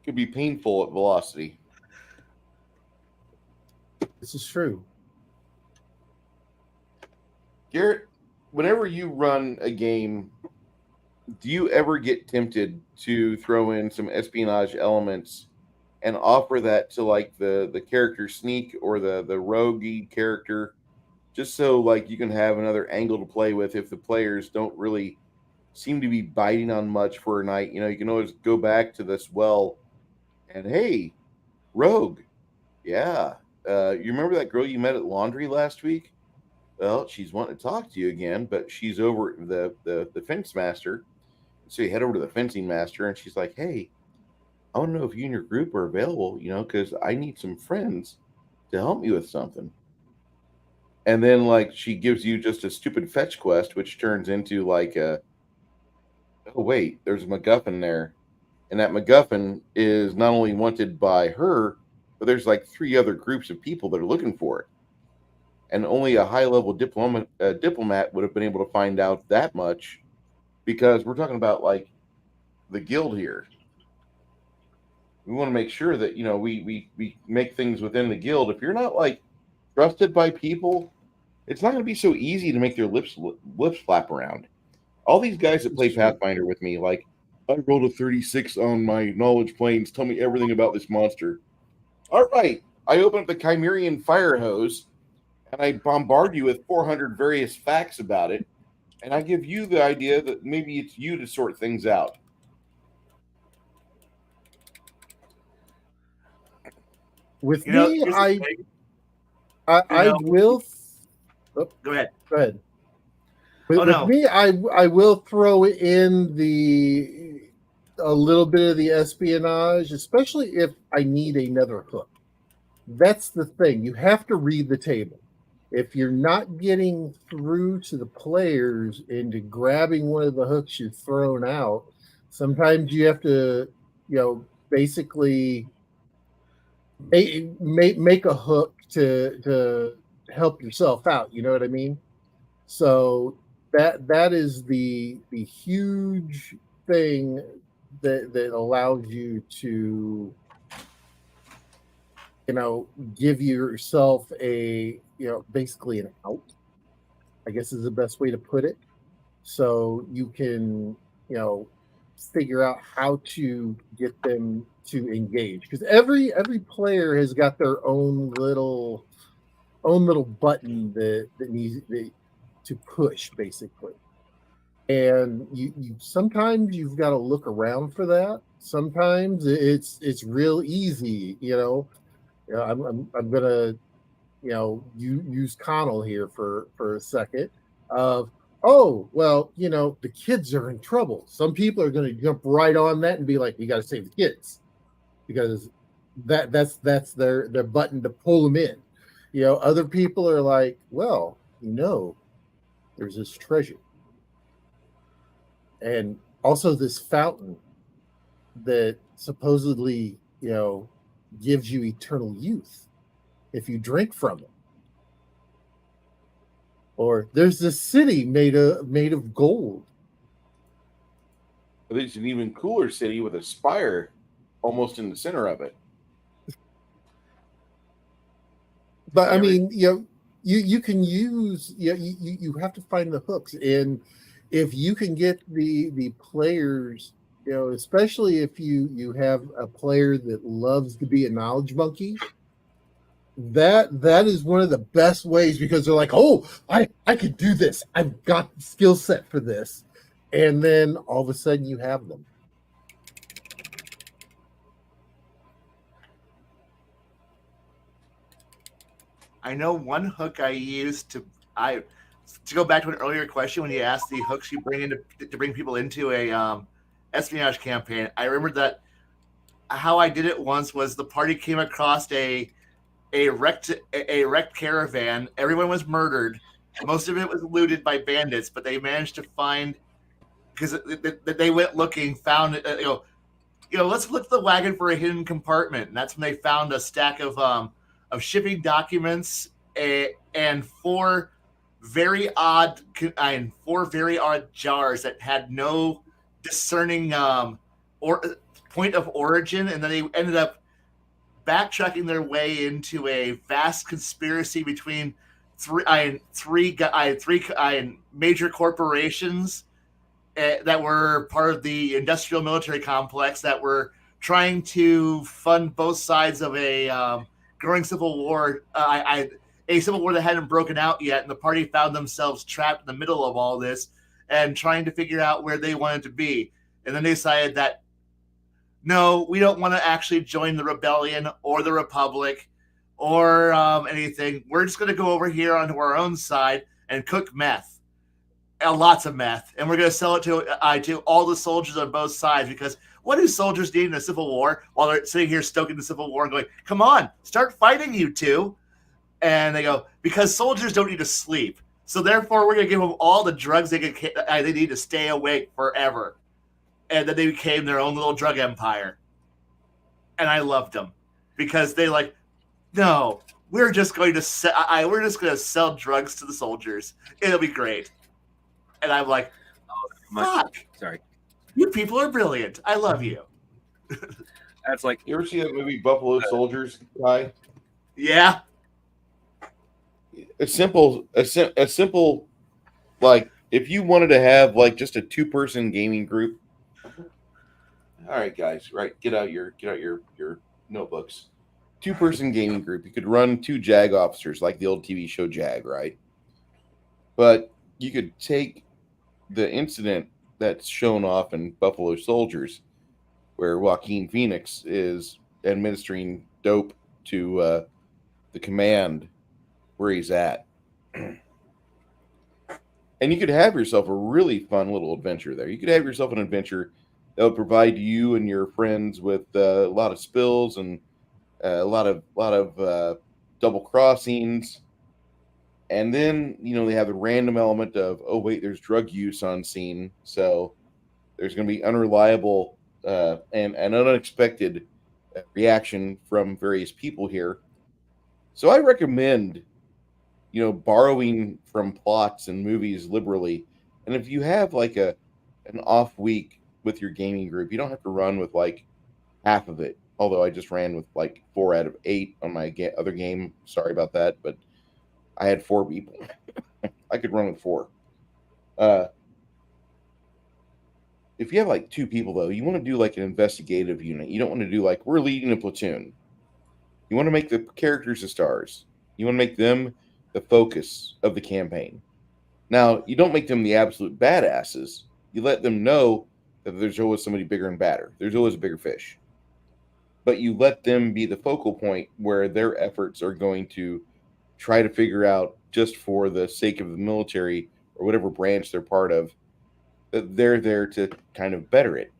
could be painful at velocity. This is true. Garrett, whenever you run a game, do you ever get tempted to throw in some espionage elements and offer that to like the character sneak or the roguey character, just so like you can have another angle to play with if the players don't really seem to be biting on much for a night? You can always go back to this well and, hey, Rogue. Yeah. You remember that girl you met at laundry last week? Well, she's wanting to talk to you again, but she's over the fence master. So you head over to the fencing master, and she's like, "Hey, I want to know if you and your group are available, because I need some friends to help me with something." And then, like, she gives you just a stupid fetch quest, which turns into like oh wait, there's a MacGuffin there, and that MacGuffin is not only wanted by her, but there's like three other groups of people that are looking for it, and only a high level diplomat would have been able to find out that much, because we're talking about like the guild here. We want to make sure that we make things within the guild. If you're not like trusted by people, it's not going to be so easy to make their lips flap around. All these guys that play Pathfinder with me, like, I rolled a 36 on my knowledge planes. Tell me everything about this monster. All right, I open up the Chimerian fire hose and I bombard you with 400 various facts about it, and I give you the idea that maybe it's you to sort things out. With You know, me, here's the I thing. I, You I know- will. Oh, Go ahead. go ahead. With, Oh, with no. me, I will throw in a little bit of the espionage, especially if I need another hook. That's the thing. You have to read the table. If you're not getting through to the players into grabbing one of the hooks you've thrown out, sometimes you have to, basically make a hook to help yourself out. You know what I mean? So that is the huge thing that allows you to give yourself a basically an out, I guess is the best way to put it, so you can figure out how to get them to engage, because every player has got their own little button that needs to push, basically. And you sometimes you've got to look around for that. Sometimes it's real easy. I'm gonna use Connell here for a second. Of oh well, the kids are in trouble. Some people are going to jump right on that and be like, "You got to save the kids," because that's their button to pull them in. Other people are like, "Well, there's this treasure, and also this fountain that supposedly gives you eternal youth if you drink from it. Or there's this city made of gold." There's an even cooler city with a spire almost in the center of it. But I mean, you can use you have to find the hooks, and if you can get the players, especially if you have a player that loves to be a knowledge monkey, that is one of the best ways, because they're like, "Oh, I could do this. I've got the skill set for this," and then all of a sudden you have them. I know one hook I used to go back to an earlier question when you asked the hooks you bring to bring people into a espionage campaign. I remember that how I did it once was the party came across a wrecked caravan. Everyone was murdered. Most of it was looted by bandits, but they managed to find, because they went looking, found let's look at the wagon for a hidden compartment, and that's when they found a stack of shipping documents and four very odd jars that had no discerning or point of origin, and then they ended up backtracking their way into a vast conspiracy between three major corporations that were part of the industrial military complex that were trying to fund both sides of a growing civil war, a civil war that hadn't broken out yet, and the party found themselves trapped in the middle of all this and trying to figure out where they wanted to be. And then they decided that no, we don't want to actually join the rebellion or the republic or anything. We're just going to go over here onto our own side and cook meth, lots of meth, and we're going to sell it to all the soldiers on both sides. Because what do soldiers need in a civil war while they're sitting here stoking the civil war and going, come on, start fighting, you two? And they go, because soldiers don't need to sleep. So therefore, we're going to give them all the drugs they need to stay awake forever. And then they became their own little drug empire. And I loved them because they like, no, we're just going to sell drugs to the soldiers. It'll be great. And I'm like, fuck. Sorry. You people are brilliant. I love you. That's like, You ever see that movie Buffalo Soldiers, guy? Yeah. A simple, like if you wanted to have like just a 2-person gaming group. All right, guys, right? Get out your notebooks. 2-person gaming group. You could run 2 JAG officers like the old TV show JAG, right? But you could take the incident that's shown off in Buffalo Soldiers, where Joaquin Phoenix is administering dope to the command where he's at. And you could have yourself a really fun little adventure there. You could have yourself an adventure that would provide you and your friends with a lot of spills and a lot of double crossings. And then, they have the random element of, oh, wait, there's drug use on scene. So there's going to be unreliable and unexpected reaction from various people here. So I recommend, borrowing from plots and movies liberally. And if you have like an off week with your gaming group, you don't have to run with like half of it. Although I just ran with like 4 out of 8 on my other game. Sorry about that, but I had 4 people. I could run with 4. If you have like 2 people though, you want to do like an investigative unit. You don't want to do like we're leading a platoon. You want to make the characters the stars. You want to make them the focus of the campaign. Now, you don't make them the absolute badasses. You let them know that there's always somebody bigger and badder. There's always a bigger fish. But you let them be the focal point where their efforts are going to try to figure out, just for the sake of the military or whatever branch they're part of, that they're there to kind of better it.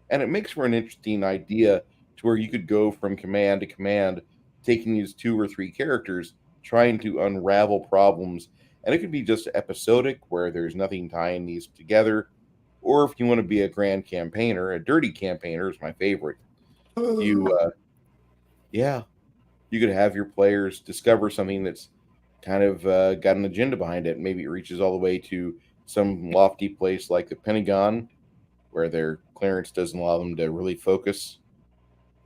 And it makes for an interesting idea to where you could go from command to command, taking these 2 or 3 characters, trying to unravel problems. And it could be just episodic, where there's nothing tying these together. Or if you want to be a grand campaigner, a dirty campaigner is my favorite. You could have your players discover something that's kind of got an agenda behind it. Maybe it reaches all the way to some lofty place like the Pentagon, where their clearance doesn't allow them to really focus.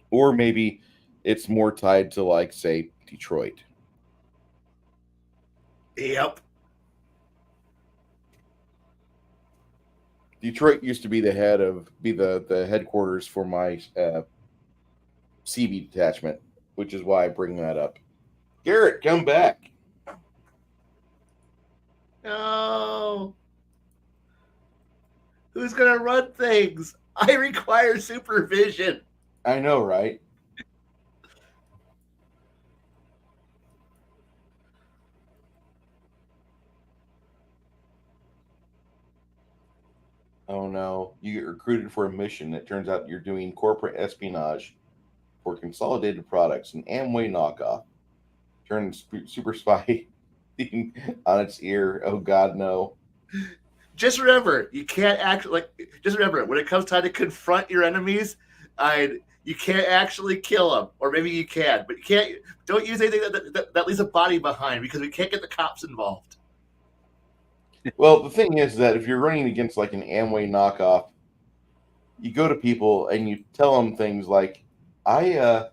Or maybe it's more tied to, like, say, Detroit. Yep. Detroit used to be the headquarters for my CB detachment, which is why I bring that up. Garrett, come back. No. Who's going to run things? I require supervision. I know, right? Oh no, you get recruited for a mission. It turns out you're doing corporate espionage for Consolidated Products, an Amway knockoff. Turn super spy on its ear. Oh God, no. Just remember, you can't actually just remember, when it comes time to confront your enemies, you can't actually kill them, or maybe you can, but don't use anything that leaves a body behind, because we can't get the cops involved. Well, the thing is that if you're running against like an Amway knockoff, you go to people and you tell them things like, I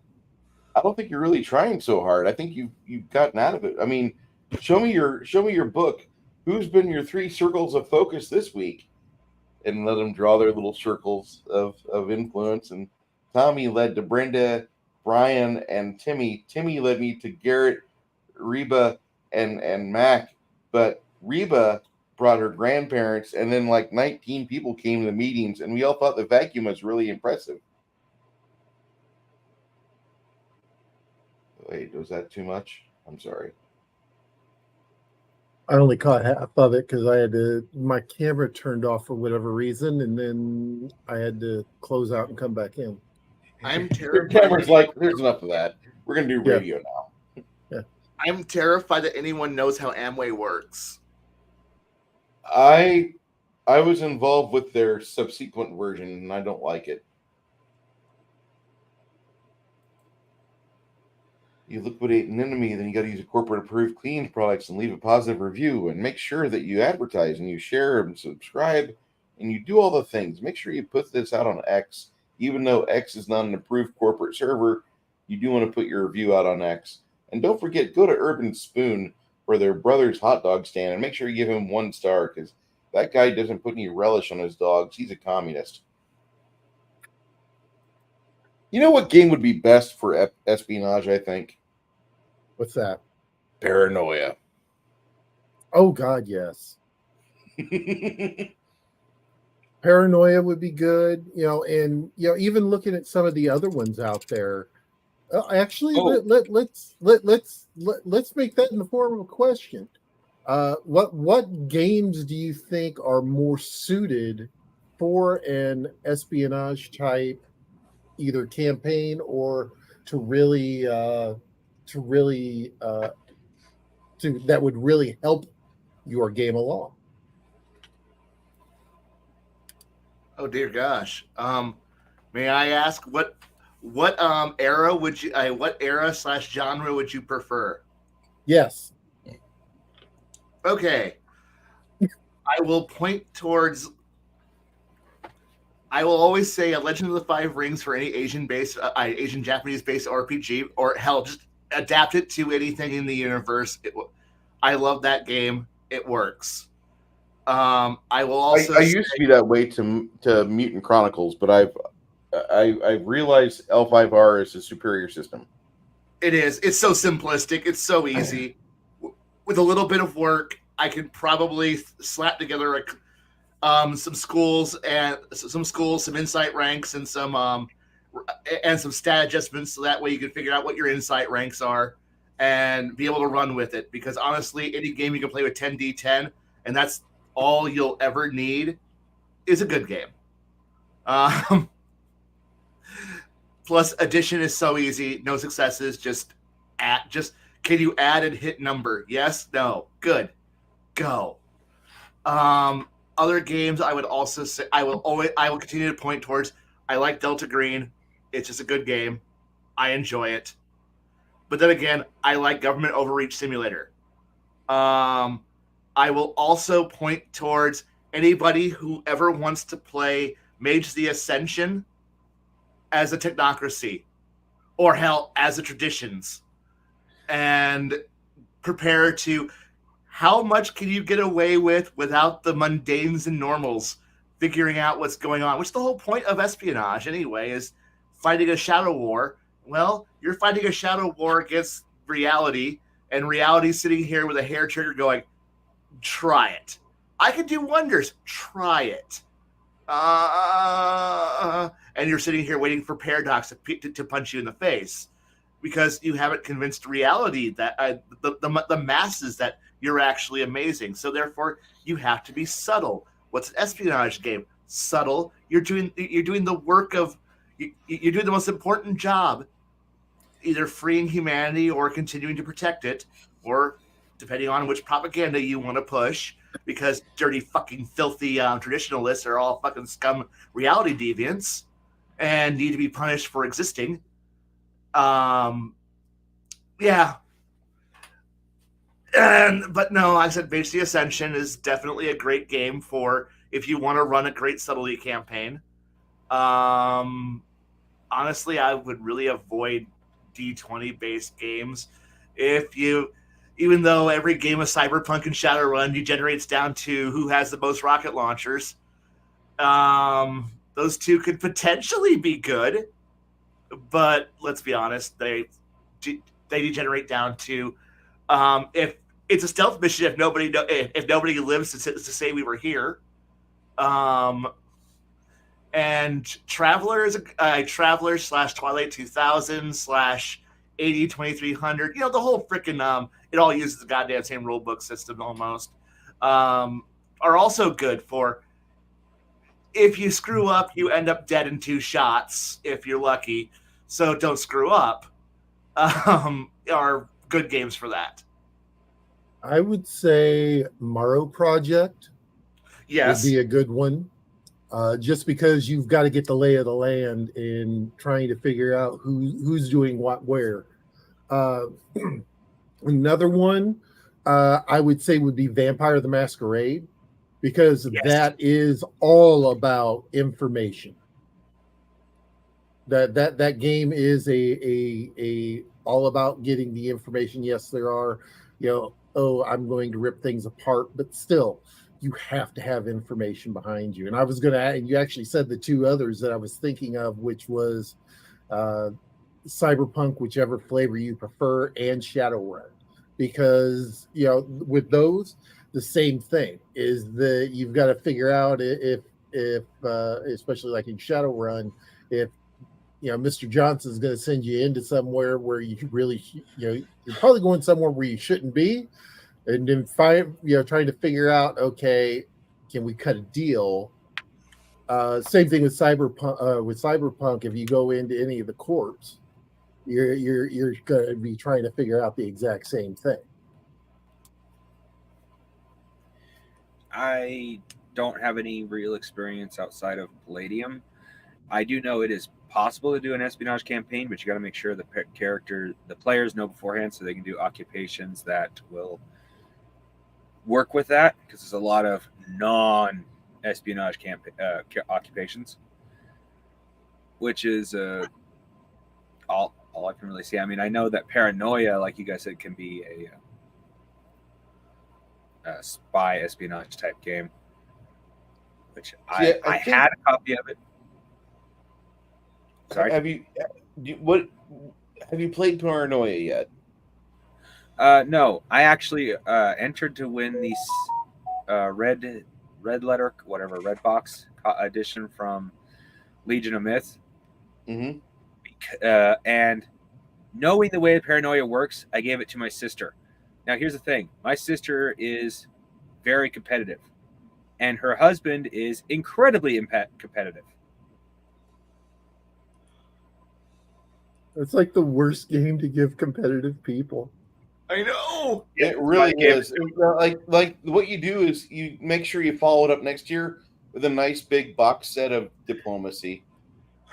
don't think you're really trying so hard. I think you've gotten out of it. I mean, show me your book. Who's been your 3 circles of focus this week? And let them draw their little circles of influence. And Tommy led to Brenda, Brian, and Timmy. Timmy led me to Garrett, Reba, and Mac. But Reba brought her grandparents, and then like 19 people came to the meetings, and we all thought the vacuum was really impressive. Wait, was that too much? I'm sorry. I only caught half of it because my camera turned off for whatever reason, and then I had to close out and come back in. I'm Your terrified. camera's like, there's enough of that. We're gonna do Yeah. radio now. I'm terrified that anyone knows how Amway works. I was involved with their subsequent version, and I don't like it. You liquidate an enemy, then you got to use a corporate approved cleaned products and leave a positive review, and make sure that you advertise and you share and subscribe, and you do all the things. Make sure you put this out on X, even though X is not an approved corporate server. You do want to put your review out on X, and don't forget, go to Urban Spoon for their brother's hot dog stand, and make sure you give him 1 star because that guy doesn't put any relish on his dogs. He's a communist. You know what game would be best for espionage, I think? What's that? Paranoia. Oh God, yes. Paranoia would be good, and even looking at some of the other ones out there. Actually, let's make that in the form of a question. What games do you think are more suited for an espionage type, either campaign or that would really help your game along? Oh dear gosh. May I ask what era would you what era / genre would you prefer? Yes. Okay. I will point towards. I will always say a Legend of the Five Rings for any Asian Japanese based RPG, or hell, just adapt it to anything in the universe. I love that game. It works. I will also. I used to be that way to Mutant Chronicles, but I've realized L5R is a superior system. It is. It's so simplistic. It's so easy. With a little bit of work, I can probably slap together some schools, some insight ranks, and some stat adjustments, so that way you can figure out what your insight ranks are and be able to run with it. Because honestly, any game you can play with 10d10, and that's all you'll ever need, is a good game. Plus, addition is so easy. No successes. Just can you add and hit number? Yes. No. Good. Go. Other games I would also say I will continue to point towards. I like Delta Green. It's just a good game. I enjoy it. But then again, I like Government Overreach Simulator. I will also point towards anybody who ever wants to play Mage the Ascension as a technocracy, or hell, as a traditions, and prepare to. How much can you get away with without the mundanes and normals figuring out what's going on? Which the whole point of espionage, anyway, is fighting a shadow war. Well, you're fighting a shadow war against reality, and reality's sitting here with a hair trigger going, try it. I can do wonders. Try it. And you're sitting here waiting for Paradox to punch you in the face because you haven't convinced reality that the masses that you're actually amazing. So therefore, you have to be subtle. What's an espionage game? Subtle. You're doing the work of you're doing the most important job, either freeing humanity or continuing to protect it, or depending on which propaganda you want to push. Because dirty, fucking, filthy traditionalists are all fucking scum reality deviants and need to be punished for existing. Yeah. But no, I said Mage the Ascension is definitely a great game for if you want to run a great subtlety campaign. Honestly, I would really avoid D20 based games. Even though every game of Cyberpunk and Shadowrun degenerates down to who has the most rocket launchers, those two could potentially be good, but let's be honest, they degenerate down to if it's a stealth mission, if nobody lives to say we were here. And Traveler / Twilight 2000 / 80 2300. You know, the whole freaking it all uses the goddamn same rule book system almost. Are also good for if you screw up, you end up dead in 2 shots if you're lucky. So don't screw up. Are good games for that. I would say Morrow Project Yes. would be a good one. Just because you've got to get the lay of the land in trying to figure out who's doing what where. Another one I would say would be Vampire the Masquerade, because Yes. that is all about information. That game is a all about getting the information. Yes, there are, oh, I'm going to rip things apart, but still, you have to have information behind you. And I was going to, and you actually said the 2 others that I was thinking of, which was Cyberpunk, whichever flavor you prefer, and Shadowrun, because with those, the same thing is that you've got to figure out if especially like in Shadowrun, if Mr. Johnson's going to send you into somewhere where you really, you're probably going somewhere where you shouldn't be, and then trying to figure out, okay, can we cut a deal? Same thing with Cyberpunk. With Cyberpunk, if you go into any of the courts, you're going to be trying to figure out the exact same thing. I don't have any real experience outside of Palladium. I do know it is possible to do an espionage campaign, but you got to make sure the players know beforehand so they can do occupations that will work with that, because there's a lot of non-espionage occupations, which is all I can really see. I mean, I know that Paranoia, like you guys said, can be a spy espionage type game, which I had a copy of it. Sorry. Have you played Paranoia yet? No, I actually entered to win the red letter, whatever, red box edition from Legion of Myth. Mm-hmm. And knowing the way Paranoia works, I gave it to my sister. Now, here's the thing. My sister is very competitive, and her husband is incredibly competitive. It's like the worst game to give competitive people. I know. It really is. Like what you do is you make sure you follow it up next year with a nice big box set of Diplomacy.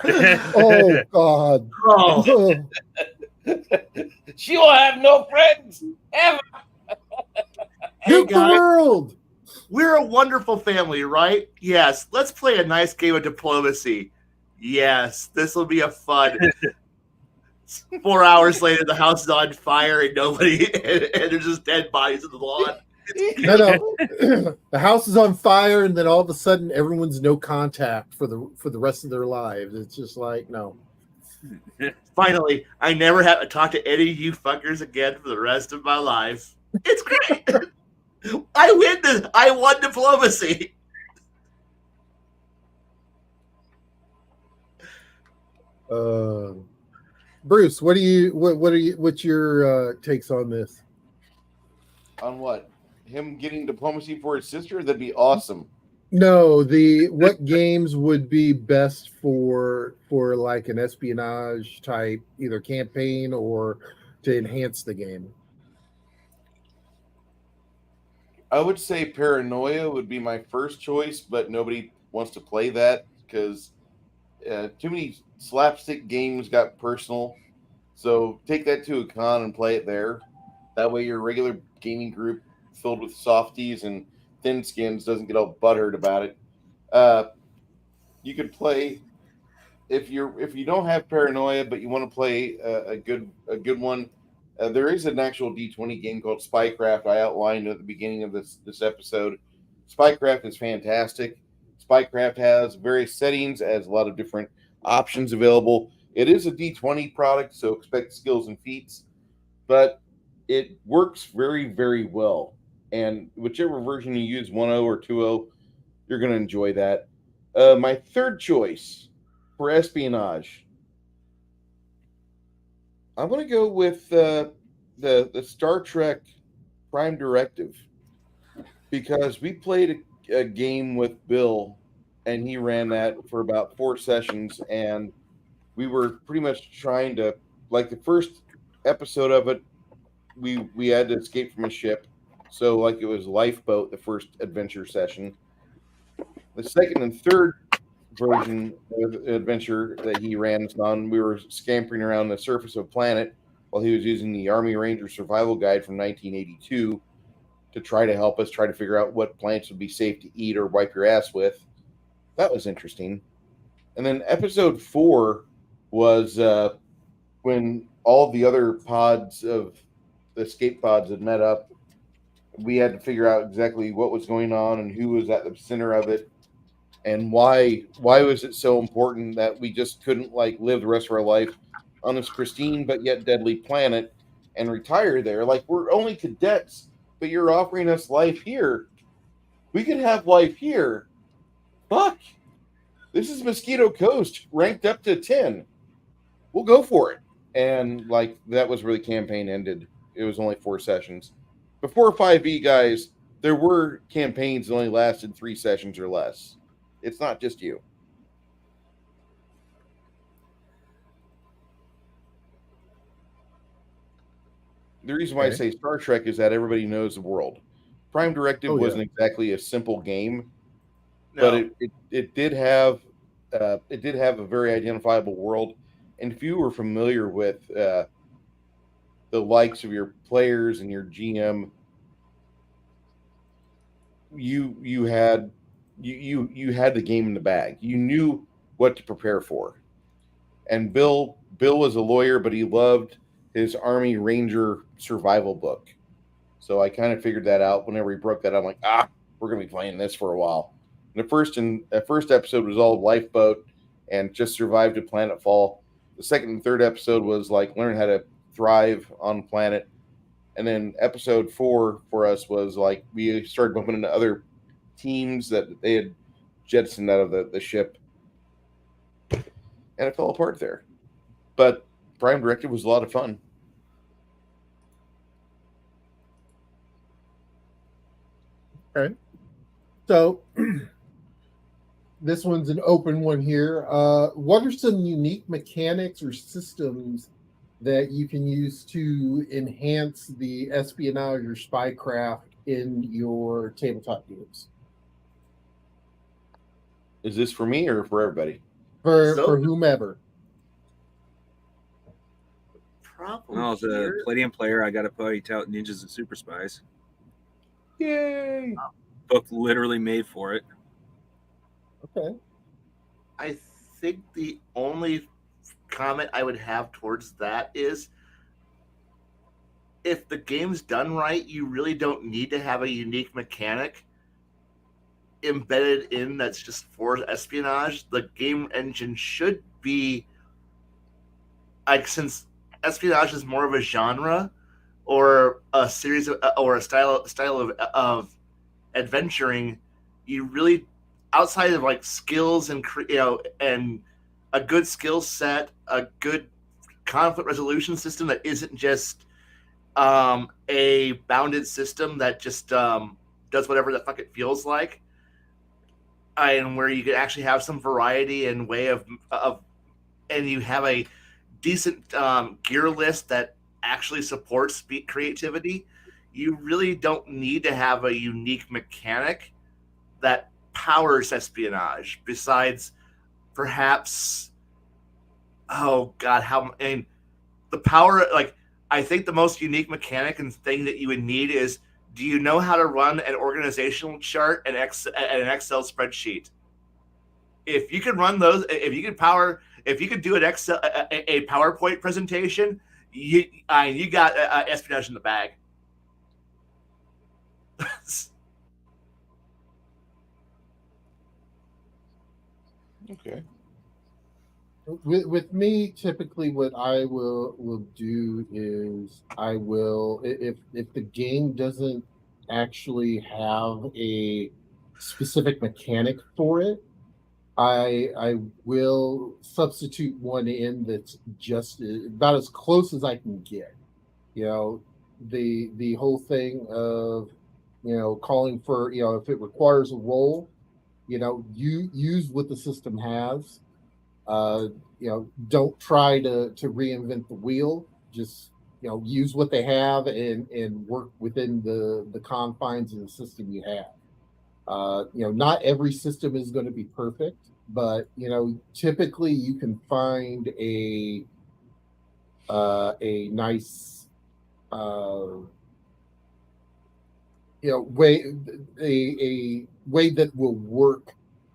Oh God! Oh. She will have no friends ever. Nuke the world. We're a wonderful family, right? Yes. Let's play a nice game of Diplomacy. Yes, this will be a fun. 4 hours later, the house is on fire and nobody, and there's just dead bodies in the lawn. No. The house is on fire, and then all of a sudden, everyone's no contact for the rest of their lives. It's just like, no. Finally, I never have to talk to any of you fuckers again for the rest of my life. It's great. I win this. I won Diplomacy. Bruce, what's your takes on this? On what? Him getting Diplomacy for his sister? That'd be awesome. No, what games would be best for like an espionage type, either campaign or to enhance the game? I would say Paranoia would be my first choice, but nobody wants to play that because too many slapstick games got personal. So take that to a con and play it there. That way your regular gaming group filled with softies and thin skins doesn't get all butthurt about it. You could play if you don't have Paranoia but you want to play a good one. There is an actual D20 game called Spycraft I outlined at the beginning of this episode. Spycraft is fantastic. Spycraft has various settings, has a lot of different options available. It is a D20 product, so expect skills and feats, but it works very, very well. And whichever version you use, 1.0 or 2.0, you're going to enjoy that. My third choice for espionage, I'm going to go with the Star Trek Prime Directive because we played a game with Bill, and he ran that for about 4 sessions, and we were pretty much trying to like the first episode of it. We had to escape from a ship, so like it was lifeboat the first adventure session. The second and third version of the adventure that he ran us on, we were scampering around the surface of a planet while he was using the Army Ranger Survival Guide from 1982 to try to help us try to figure out what plants would be safe to eat or wipe your ass with. That was interesting. And then episode 4 was when all the other pods of the escape pods had met up. We had to figure out exactly what was going on and who was at the center of it, and why was it so important that we just couldn't like live the rest of our life on this pristine but yet deadly planet and retire there. Like, we're only cadets, but you're offering us life here. We could have life here. Fuck, this is Mosquito Coast ranked up to 10. We'll go for it. And like, that was where the campaign ended. It was only 4 sessions. Before 5e, guys, there were campaigns that only lasted 3 sessions or less. It's not just you. The reason why I say Star Trek is that everybody knows the world. Prime Directive wasn't exactly a simple game, but it did have a very identifiable world. And if you were familiar with the likes of your players and your GM, you had the game in the bag. You knew what to prepare for. And Bill was a lawyer, but he loved his Army Ranger survival book. So I kind of figured that out whenever he broke that. I'm like, we're gonna be playing this for a while. And the first episode was all lifeboat and just survived a planet fall. The second and third episode was like learn how to thrive on planet. And then episode 4 for us was like we started bumping into other teams that they had jettisoned out of the ship, and it fell apart there. But Prime Directive was a lot of fun. Okay. So this one's an open one here. What are some unique mechanics or systems that you can use to enhance the espionage or spycraft in your tabletop games? Is this for me or for everybody? For whomever. Probably. Well, as a Palladium player, I got to point out Ninjas and Super Spies. Yay! Book literally made for it. Okay. I think the only comment I would have towards that is if the game's done right, you really don't need to have a unique mechanic embedded in that's just for espionage. The game engine should be like, since espionage is more of a genre or a series of, or a style of adventuring, you really, outside of like skills and and a good skill set, a good conflict resolution system that isn't just a bounded system that just does whatever the fuck it feels like, and where you can actually have some variety and way of and you have a decent gear list that actually supports creativity. You really don't need to have a unique mechanic that powers espionage, besides perhaps, oh god, the power, like, I think the most unique mechanic and thing that you would need is, do you know how to run an organizational chart and an Excel spreadsheet? If you can run those, if you could do an Excel, a PowerPoint presentation, you got espionage in the bag. Okay. With me, typically what I will do is I will, if the game doesn't actually have a specific mechanic for it, I will substitute one in that's just about as close as I can get. You know, the whole thing of calling for if it requires a roll, you use what the system has. Uh, don't try to reinvent the wheel. Just use what they have and work within the confines of the system you have. Not every system is going to be perfect, but typically you can find a nice uh, way a way that will work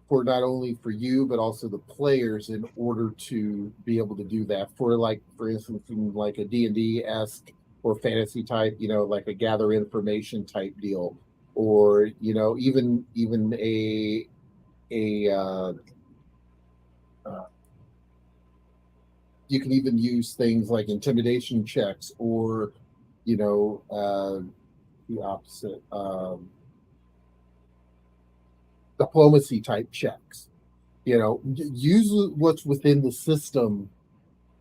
for not only for you but also the players in order to be able to do that for, like, for instance, in like a D&D esque or fantasy type, like a gather information type deal, or even a uh, you can even use things like intimidation checks, or the opposite, diplomacy type checks. Use what's within the system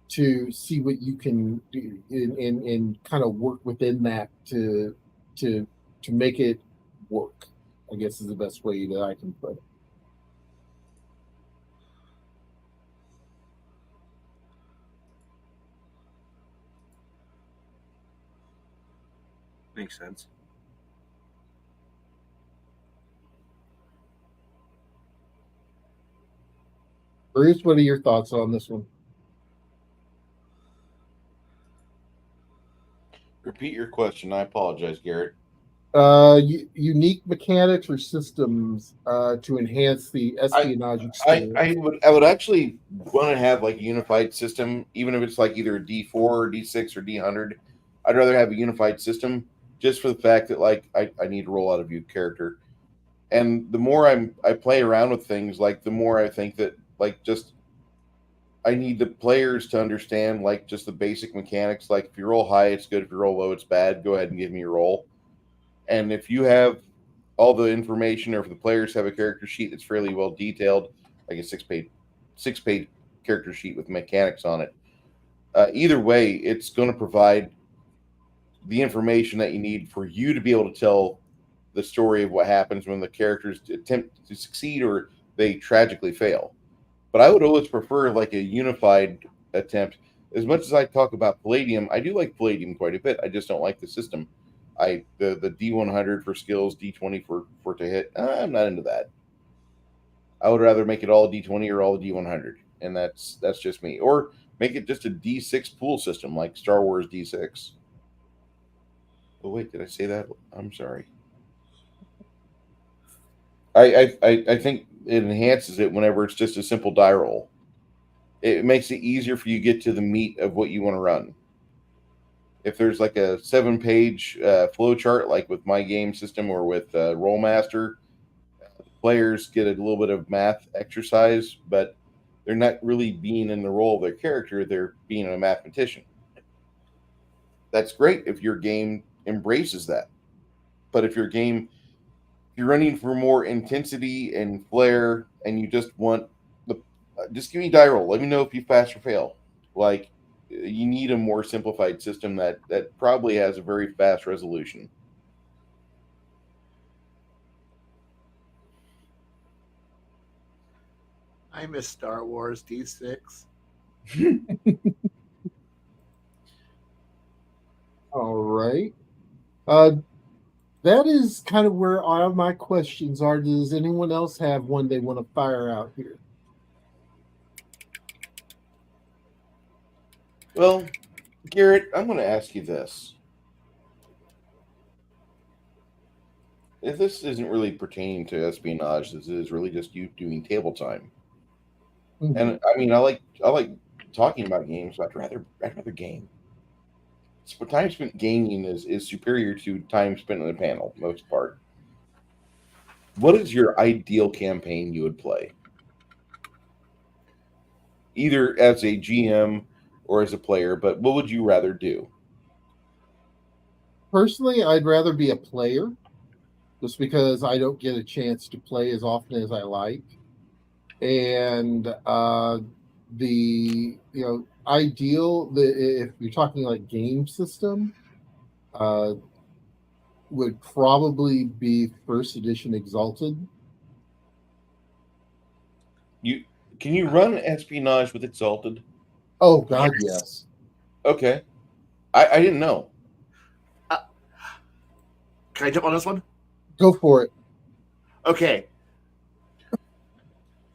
to see what you can do, and kind of work within that to to make it work, I guess, is the best way that I can put it. Makes sense. Bruce, what are your thoughts on this one? Repeat your question. I apologize, Garrett. Unique mechanics or systems to enhance the espionage experience. I would actually want to have like a unified system, even if it's like either a D4 or D6 or D100. I'd rather have a unified system, just for the fact that like I need to roll out a view character, and the more I play around with things, like the more I think that like just I need the players to understand like just the basic mechanics. Like if you roll high, it's good. If you roll low, it's bad. Go ahead and give me your roll. And if you have all the information, or if the players have a character sheet that's fairly well detailed, like a six page character sheet with mechanics on it, either way, it's going to provide the information that you need for you to be able to tell the story of what happens when the characters attempt to succeed or they tragically fail. But I would always prefer like a unified attempt. As much as I talk about Palladium, I do like Palladium quite a bit. I just don't like the system. The D100 for skills, D20 for to hit. I'm not into that. I would rather make it all D20 or all D100, and that's just me. Or make it just a D6 pool system like Star Wars D6. Oh wait, did I say that? I'm sorry. I think it enhances it whenever it's just a simple die roll. It makes it easier for you to get to the meat of what you want to run. If there's like a 7 page flow chart, like with my game system or with Rollmaster, players get a little bit of math exercise, but they're not really being in the role of their character, they're being a mathematician. That's great if your game embraces that. But if you're running for more intensity and flair, and you just want just give me die roll. Let me know if you pass or fail. Like, you need a more simplified system that probably has a very fast resolution. I miss Star Wars D6. All right. That is kind of where all my questions are. Does anyone else have one they want to fire out here? Well, Garrett, I'm going to ask you this. If this isn't really pertaining to espionage, this is really just you doing table time. Mhm. And I mean, I like talking about games, but I'd rather game. So time spent gaming is superior to time spent on a panel, most part. What is your ideal campaign you would play? Either as a GM or as a player, but what would you rather do? Personally, I'd rather be a player, just because I don't get a chance to play as often as I like. and the ideal, if you're talking like game system, would probably be first edition Exalted. Can you run Espionage with Exalted? Oh God, yes. Okay, I didn't know. Can I jump on this one? Go for it. Okay.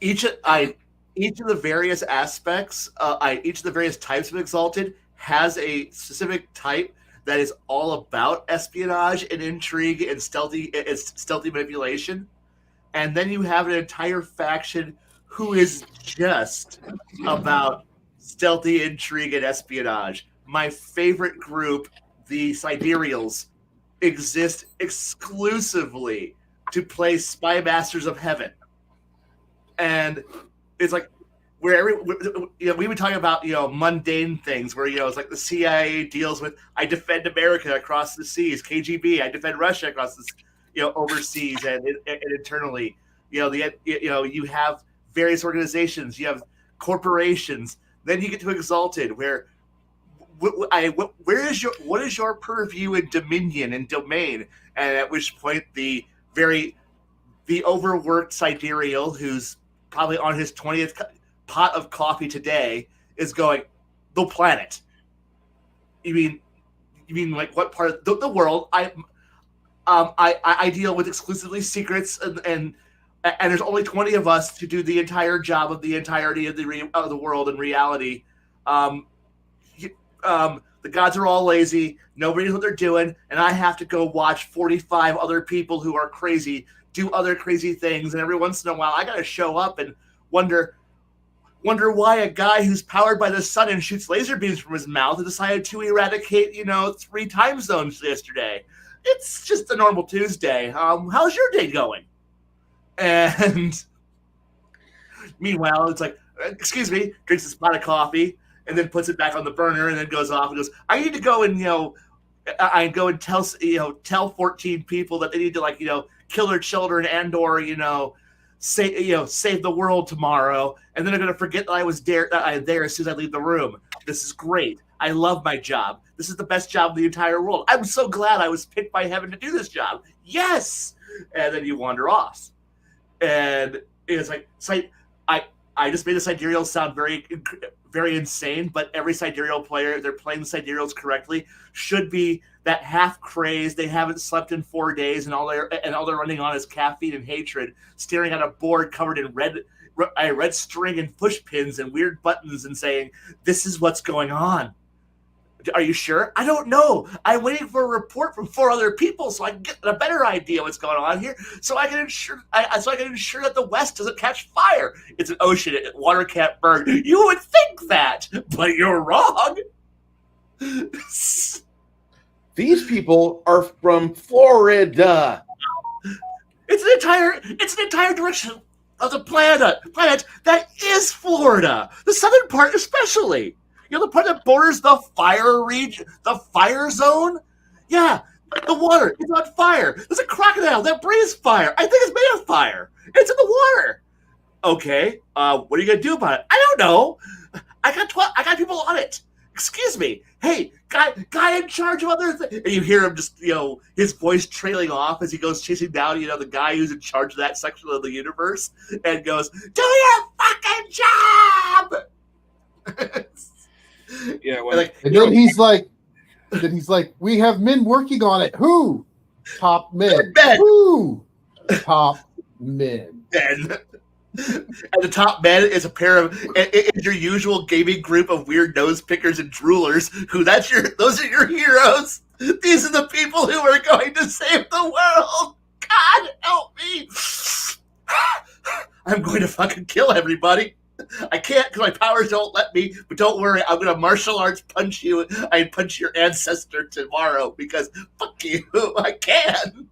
Each of the various aspects, each of the various types of Exalted has a specific type that is all about espionage and intrigue and stealthy manipulation. And then you have an entire faction who is just about stealthy intrigue and espionage. My favorite group, the Sidereals, exist exclusively to play Spy Masters of Heaven. And it's like where we've been talking about mundane things where it's like the CIA deals with I defend America across the seas, KGB I defend Russia across the overseas and internally. You have various organizations, you have corporations. Then you get to Exalted, where what is your purview and dominion and domain? And at which point the overworked sidereal, who's probably on his 20th pot of coffee today, is going, the planet. You mean like what part of the world? I deal with exclusively secrets, and there's only 20 of us to do the entire job of the entirety of the world in reality. The gods are all lazy. Nobody knows what they're doing, and I have to go watch 45 other people who are crazy do other crazy things. And every once in a while, I got to show up and wonder why a guy who's powered by the sun and shoots laser beams from his mouth decided to eradicate 3 time zones yesterday. It's just a normal Tuesday. How's your day going? And meanwhile, it's like, excuse me, drinks his pot of coffee and then puts it back on the burner and then goes off and goes, I need to go and I go and tell 14 people that they need to kill their children and or save the world tomorrow, and then I'm gonna forget that I was there as soon as I leave the room. This is great. I love my job. This is the best job in the entire world. I'm so glad I was picked by heaven to do this job. Yes. And then you wander off, and it's like I just made the sidereal sound very, very insane, but every sidereal player, they're playing the sidereals correctly, should be that half crazed. They haven't slept in 4 days, and all they're running on is caffeine and hatred, staring at a board covered in red string and push pins and weird buttons, and saying, "This is what's going on." Are you sure? I don't know. I'm waiting for a report from 4 other people so I can get a better idea what's going on here, so I can ensure that the West doesn't catch fire. It's an ocean. Water can't burn. You would think that, but you're wrong. These people are from Florida. It's an entire direction of the planet that is Florida. The southern part especially. The part that borders the fire region, the fire zone. Yeah, the water is on fire. There's a crocodile that breathes fire. I think it's made of fire. It's in the water. Okay, what are you gonna do about it? I don't know. I got people on it. Excuse me. Hey, guy in charge of other things. And you hear him just, his voice trailing off as he goes chasing down, the guy who's in charge of that section of the universe, and goes, "Do your fucking job." Yeah, and then he's like, "We have men working on it. Who? Top men. Who? Top men." And the top men is is your usual gaming group of weird nose pickers and droolers. Those are your heroes. These are the people who are going to save the world. God help me. I'm going to fucking kill everybody. I can't because my powers don't let me, but don't worry, I'm going to martial arts punch you. I punch your ancestor tomorrow because fuck you, I can.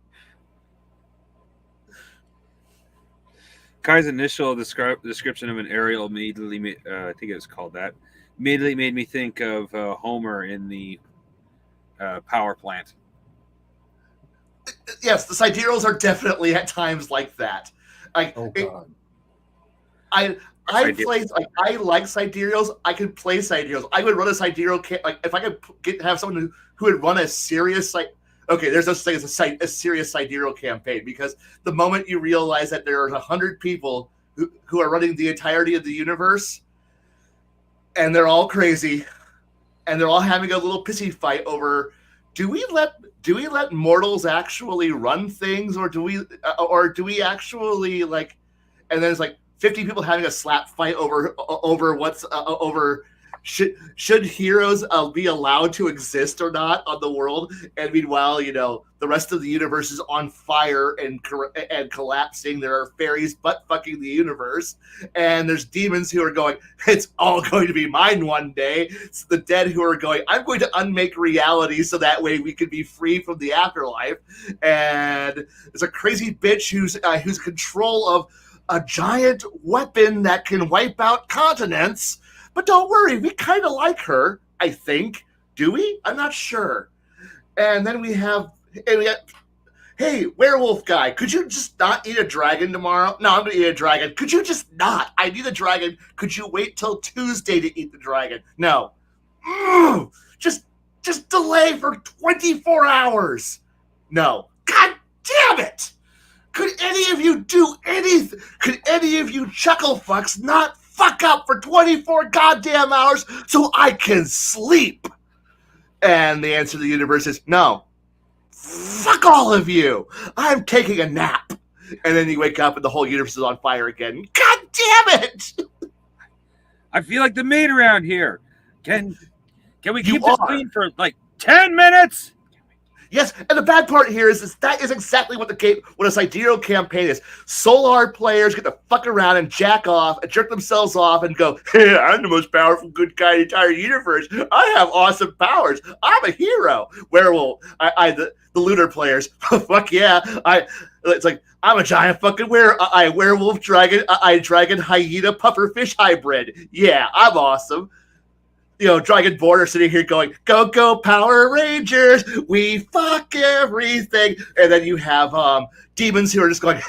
Kai's initial description of an aerial immediately, I think it was called that, immediately made me think of Homer in the power plant. Yes, the sidereals are definitely at times like that. Oh God. I like Sidereals. I could play Sidereals. I would run a Sidereal like if I could have someone who would run a serious okay, there's no such thing as a serious Sidereal campaign, because the moment you realize that there are 100 people who are running the entirety of the universe, and they're all crazy, and they're all having a little pissy fight over, do we let mortals actually run things, or do we actually like, and then it's like 50 people having a slap fight over what's over should heroes be allowed to exist or not on the world, and meanwhile, the rest of the universe is on fire and collapsing. There are fairies butt fucking the universe, and there's demons who are going, it's all going to be mine one day. It's the dead who are going, I'm going to unmake reality so that way we can be free from the afterlife. And there's a crazy bitch who's control of a giant weapon that can wipe out continents. But don't worry, we kind of like her, I think. Do we? I'm not sure. And then we got, hey, werewolf guy, could you just not eat a dragon tomorrow? No, I'm going to eat a dragon. Could you just not? I need a dragon. Could you wait till Tuesday to eat the dragon? No. Just delay for 24 hours. No. God damn it! Could any of you do anything? Could any of you chuckle fucks not fuck up for 24 goddamn hours so I can sleep? And the answer to the universe is no. Fuck all of you. I'm taking a nap. And then you wake up and the whole universe is on fire again. God damn it! I feel like the maid around here. Can we keep this clean for like 10 minutes? Yes, and the bad part here is that is exactly what a Sidereal campaign is. Solar players get to fuck around and jack off and jerk themselves off and go, hey, I'm the most powerful good guy in the entire universe. I have awesome powers. I'm a hero. Werewolf, the lunar players, fuck yeah. It's like, I'm a giant fucking werewolf dragon, dragon hyena pufferfish hybrid. Yeah, I'm awesome. Dragonborn are sitting here going, go, go, Power Rangers, we fuck everything. And then you have demons who are just going,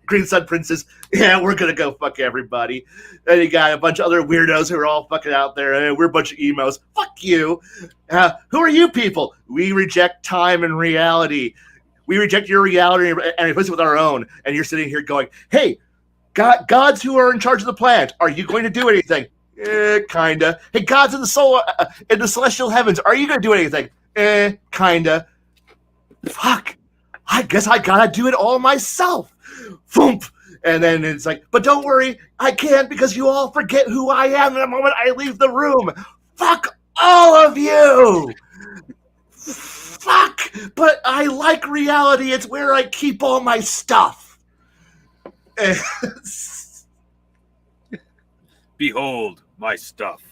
Green Sun Princess, yeah, we're going to go fuck everybody. And you got a bunch of other weirdos who are all fucking out there, and we're a bunch of emos. Fuck you. Who are you people? We reject time and reality. We reject your reality and replace it with our own. And you're sitting here going, hey, gods who are in charge of the planet, are you going to do anything? Kinda. Hey, gods in the celestial heavens, are you gonna do anything? Kinda. Fuck. I guess I gotta do it all myself. Foomp. And then it's like, but don't worry, I can't, because you all forget who I am the moment I leave the room. Fuck all of you. Fuck. But I like reality. It's where I keep all my stuff. Behold my stuff.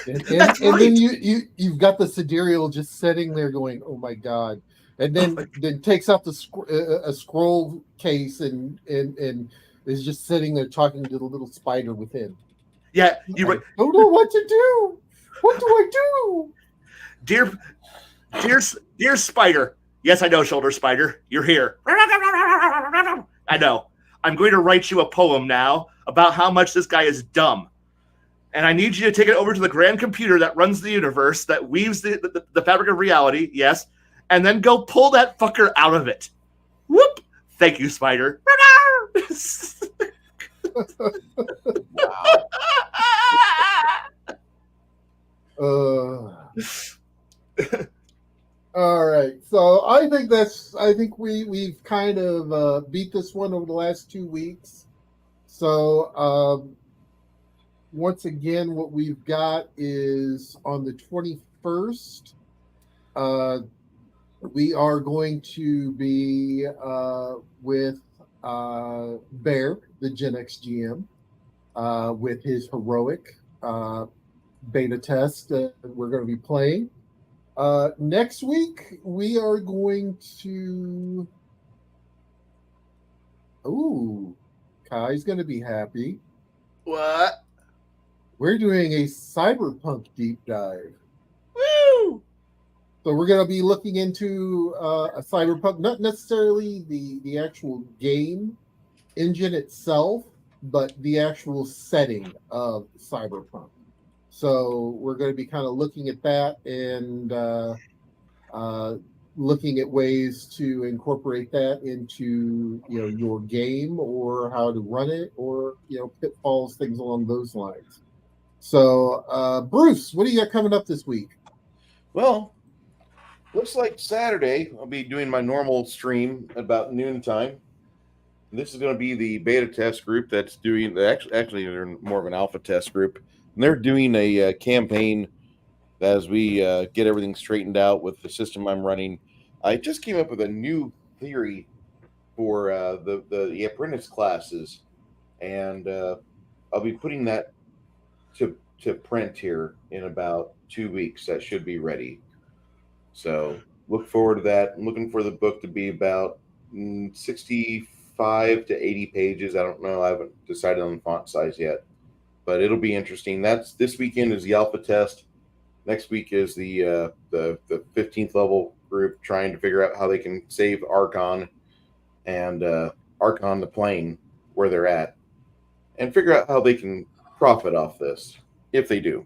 And then you've got the Sidereal just sitting there going, oh my god, and then takes out a scroll case and is just sitting there talking to the little spider within. Yeah, I don't know what to do. What do I do? Dear spider, yes, I know, shoulder spider, you're here. I know. I'm going to write you a poem now about how much this guy is dumb. And I need you to take it over to the grand computer that runs the universe, that weaves the fabric of reality, yes, and then go pull that fucker out of it. Whoop! Thank you, spider. All right. So I think we've kind of beat this one over the last 2 weeks. So once again, what we've got is on the 21st, we are going to be with Bear, the Gen X GM, with his heroic beta test that we're going to be playing. Next week, we are going to... Ooh, Kai's going to be happy. What? We're doing a cyberpunk deep dive. Woo! So we're going to be looking into a cyberpunk, not necessarily the actual game engine itself, but the actual setting of cyberpunk. So we're going to be kind of looking at that and uh, looking at ways to incorporate that into your game or how to run it or pitfalls, things along those lines. So Bruce, what do you got coming up this week? Well, looks like Saturday I'll be doing my normal stream about noontime. This is going to be the beta test group that's doing actually they're more of an alpha test group, and they're doing a campaign as we get everything straightened out with the system I'm running. I just came up with a new theory for the apprentice classes, and I'll be putting that to print here in about 2 weeks. That should be ready. So look forward to that. I'm looking for the book to be about 65 to 80 pages. I don't know. I haven't decided on the font size yet, but it'll be interesting. That's this weekend is the alpha test. Next week is the 15th level group trying to figure out how they can save Archon and Archon the plane where they're at, and figure out how they can profit off this if they do.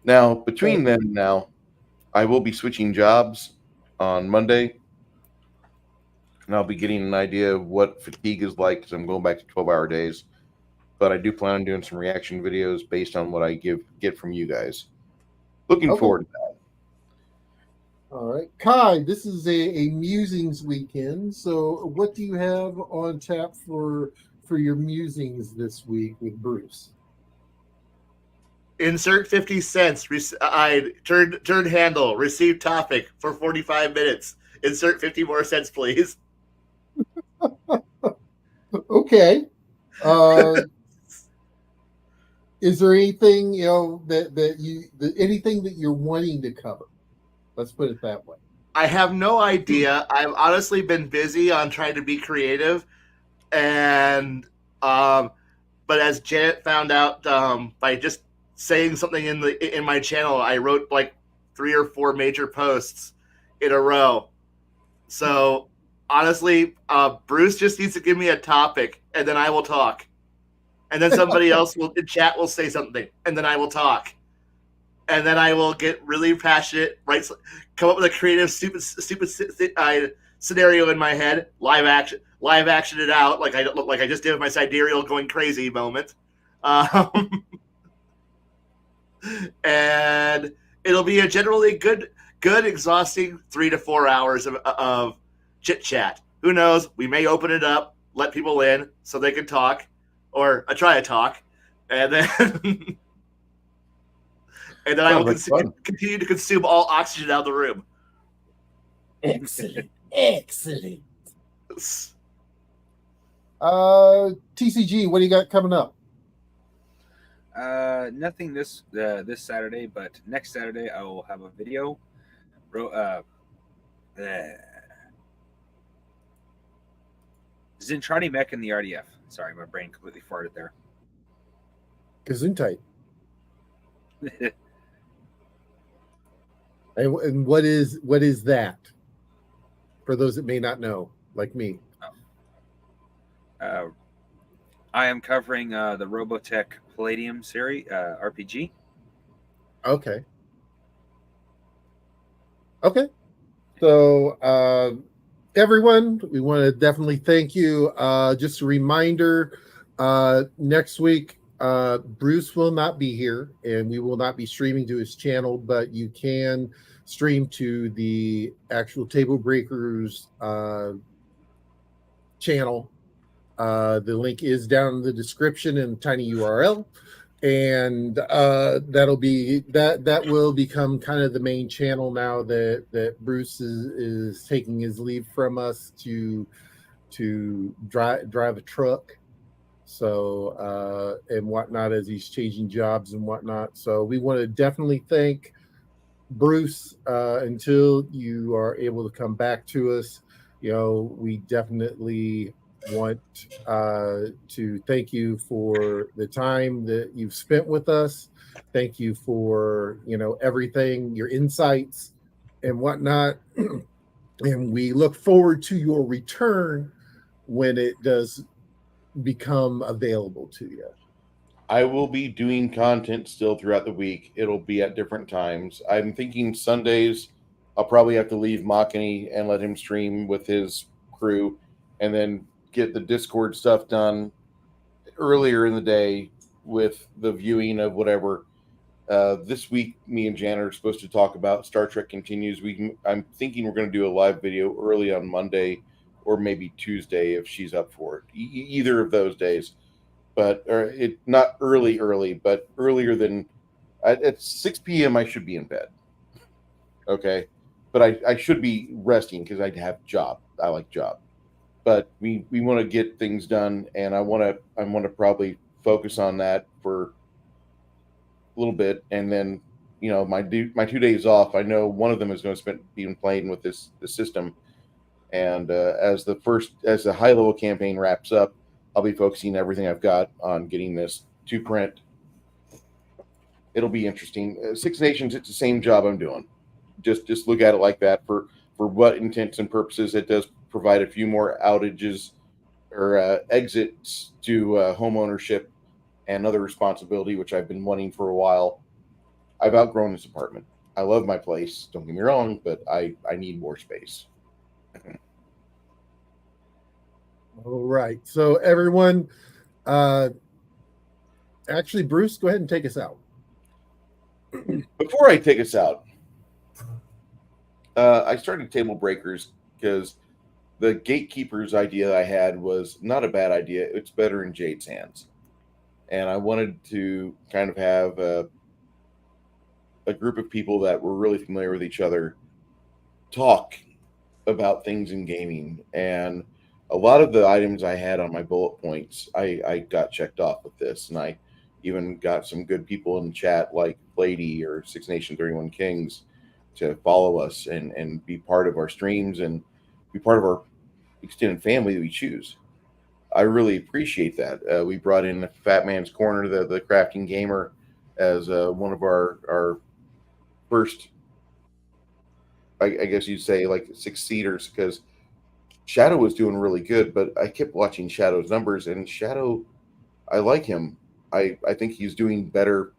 Now, between then and now, I will be switching jobs on Monday, and I'll be getting an idea of what fatigue is like because I'm going back to 12-hour days. But I do plan on doing some reaction videos based on what I get from you guys. Looking forward to that. All right. Kai, this is a musings weekend. So what do you have on tap for your musings this week with Bruce? Insert 50 cents. I turned handle. Receive topic for 45 minutes. Insert 50 more cents, please. Okay. Is there anything anything that you're wanting to cover? Let's put it that way. I have no idea. I've honestly been busy on trying to be creative, and but as Janet found out by just saying something in my channel, I wrote like 3 or 4 major posts in a row. So honestly, Bruce just needs to give me a topic, and then I will talk, and then somebody else in chat will say something, and then I will talk. And then I will get really passionate, come up with a creative, stupid scenario in my head, live action it out, like I just did with my sidereal going crazy moment, and it'll be a generally good, exhausting 3 to 4 hours of chit chat. Who knows? We may open it up, let people in so they can talk, or try to talk, and then. And then I will continue to consume all oxygen out of the room. Excellent. TCG, what do you got coming up? Nothing this Saturday, but next Saturday I will have a video. Zintrani Mech in the RDF. Sorry, my brain completely farted there. Gesundheit. And what is that? For those that may not know, like me. I am covering the Robotech Palladium series RPG. Okay. So everyone, we want to definitely thank you. Just a reminder, next week Bruce will not be here, and we will not be streaming to his channel, but you can stream to the actual Tablebreakers channel. The link is down in the description in a tiny URL, and that will become kind of the main channel now that Bruce is taking his leave from us to drive a truck. So and whatnot, as he's changing jobs and whatnot. So we want to definitely thank Bruce until you are able to come back to us. We definitely want to thank you for the time that you've spent with us. Thank you for everything, your insights and whatnot. And we look forward to your return when it does become available to you? I will be doing content still throughout the week. It'll be at different times. I'm thinking Sundays, I'll probably have to leave Machini and let him stream with his crew and then get the Discord stuff done earlier in the day with the viewing of whatever. This week, me and Janet are supposed to talk about Star Trek Continues. I'm thinking we're going to do a live video early on Monday or maybe Tuesday if she's up for it. Either of those days. But it not early, but earlier than at 6 p.m. I should be in bed. Okay, but I should be resting because I have job. I like job, but we want to get things done, and I want to probably focus on that for a little bit, and then my 2 days off. I know one of them is going to spend being playing with the system, and as the high level campaign wraps up, I'll be focusing everything I've got on getting this to print. It'll be interesting. Six Nations, it's the same job I'm doing. Just look at it like that. For what intents and purposes, it does provide a few more outages or exits to home ownership and other responsibility, which I've been wanting for a while. I've outgrown this apartment. I love my place. Don't get me wrong, but I need more space. All right. So everyone, actually, Bruce, go ahead and take us out. Before I take us out, I started Tablebreakers because the Gatekeepers idea I had was not a bad idea. It's better in Jade's hands. And I wanted to kind of have a group of people that were really familiar with each other talk about things in gaming. And a lot of the items I had on my bullet points, I got checked off with this. And I even got some good people in the chat like Lady or Six Nation 31 Kings to follow us and be part of our streams and be part of our extended family that we choose. I really appreciate that. We brought in Fat Man's Corner, the crafting gamer, as one of our first, I guess you'd say, like 6-seaters, because Shadow was doing really good, but I kept watching Shadow's numbers, and Shadow, I like him. I think he's doing better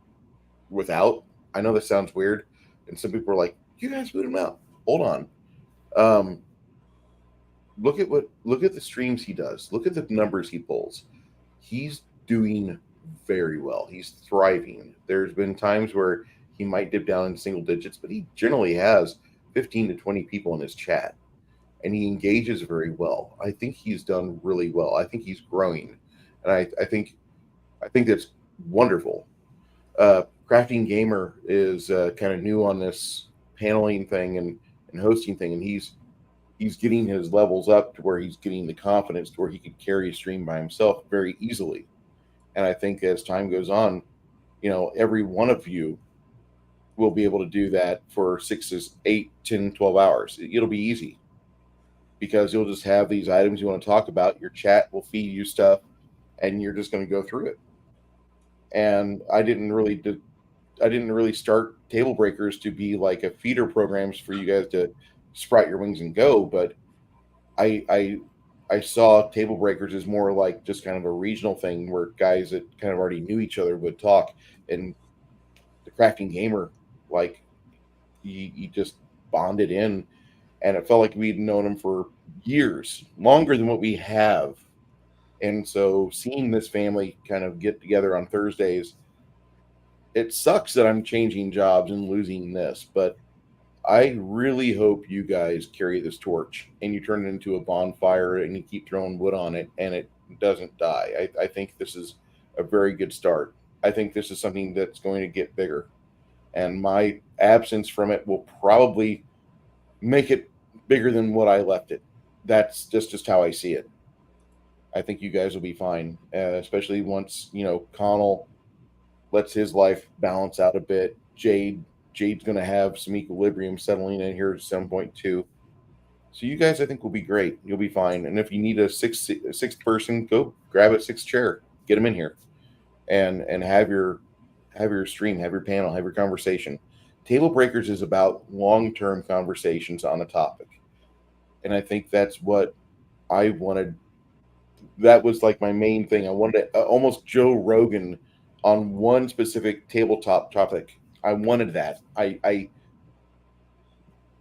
without. I know this sounds weird, and some people are like, "You guys boot him out." Hold on. Look at the streams he does. Look at the numbers he pulls. He's doing very well. He's thriving. There's been times where he might dip down in single digits, but he generally has 15 to 20 people in his chat, and he engages very well. I think he's done really well. I think he's growing, and I think that's wonderful. Crafting Gamer is kind of new on this paneling thing and hosting thing, and he's getting his levels up to where he's getting the confidence to where he could carry a stream by himself very easily. And I think as time goes on, every one of you will be able to do that for 6, 8, 10, 12 hours. It'll be easy because you'll just have these items you want to talk about. Your chat will feed you stuff, and you're just going to go through it. And I didn't really start Tablebreakers to be like a feeder programs for you guys to sprout your wings and go, but I saw Tablebreakers as more like just kind of a regional thing where guys that kind of already knew each other would talk. And the Crafting Gamer, like he just bonded in, and it felt like we'd known him for years, longer than what we have. And so seeing this family kind of get together on Thursdays, it sucks that I'm changing jobs and losing this, but I really hope you guys carry this torch and you turn it into a bonfire and you keep throwing wood on it and it doesn't die. I think this is a very good start. I think this is something that's going to get bigger. And my absence from it will probably make it bigger than what I left it. That's just how I see it. I think you guys will be fine, especially once, Connell lets his life balance out a bit. Jade's going to have some equilibrium settling in here at some point too. So you guys, I think, will be great. You'll be fine. And if you need a sixth person, go grab a sixth chair, get them in here, and have your stream, have your panel, have your conversation. Tablebreakers is about long-term conversations on a topic, and I think that's what I wanted that was like my main thing. I wanted almost Joe Rogan on one specific tabletop topic. I wanted that. I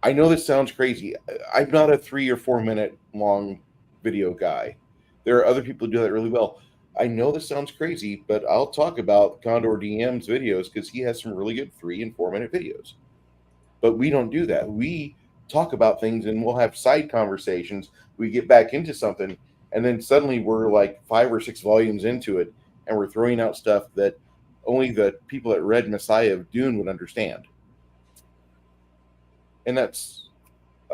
know this sounds crazy. I'm not a 3 or 4 minute long video guy. There are other people who do that really well. I know this sounds crazy, but I'll talk about Condor DM's videos because he has some really good 3 and 4 minute videos. But we don't do that. We talk about things and we'll have side conversations. We get back into something, and then suddenly we're like 5 or 6 volumes into it, and we're throwing out stuff that only the people that read Messiah of Dune would understand. And that's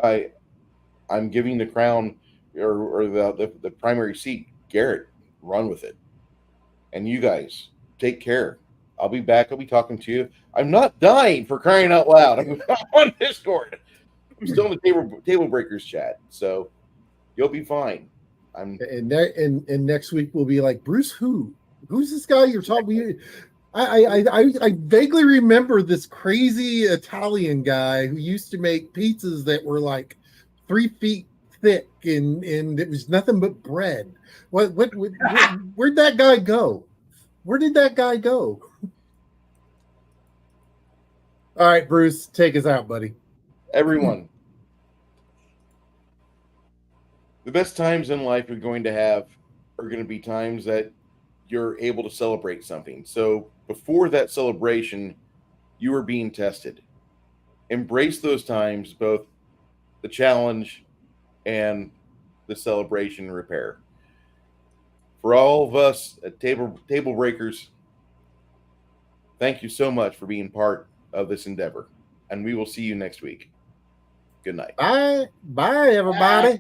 I'm giving the crown or the primary seat, Garrett. Run with it, and you guys take care. I'll be back. I'll be talking to you. I'm not dying, for crying out loud. I'm on Discord. I'm still in the Tablebreakers chat, so you'll be fine. And next week we'll be like, Bruce, who's this guy you're talking? I vaguely remember this crazy Italian guy who used to make pizzas that were like 3 feet thick and it was nothing but bread. Where'd that guy go? Where did that guy go? All right, Bruce, take us out, buddy. Everyone, the best times in life you're going to have are going to be times that you're able to celebrate something. So before that celebration, you are being tested. Embrace those times, both the challenge and the celebration and repair. For all of us at Table Breakers, thank you so much for being part of this endeavor. And we will see you next week. Good night. Bye, everybody.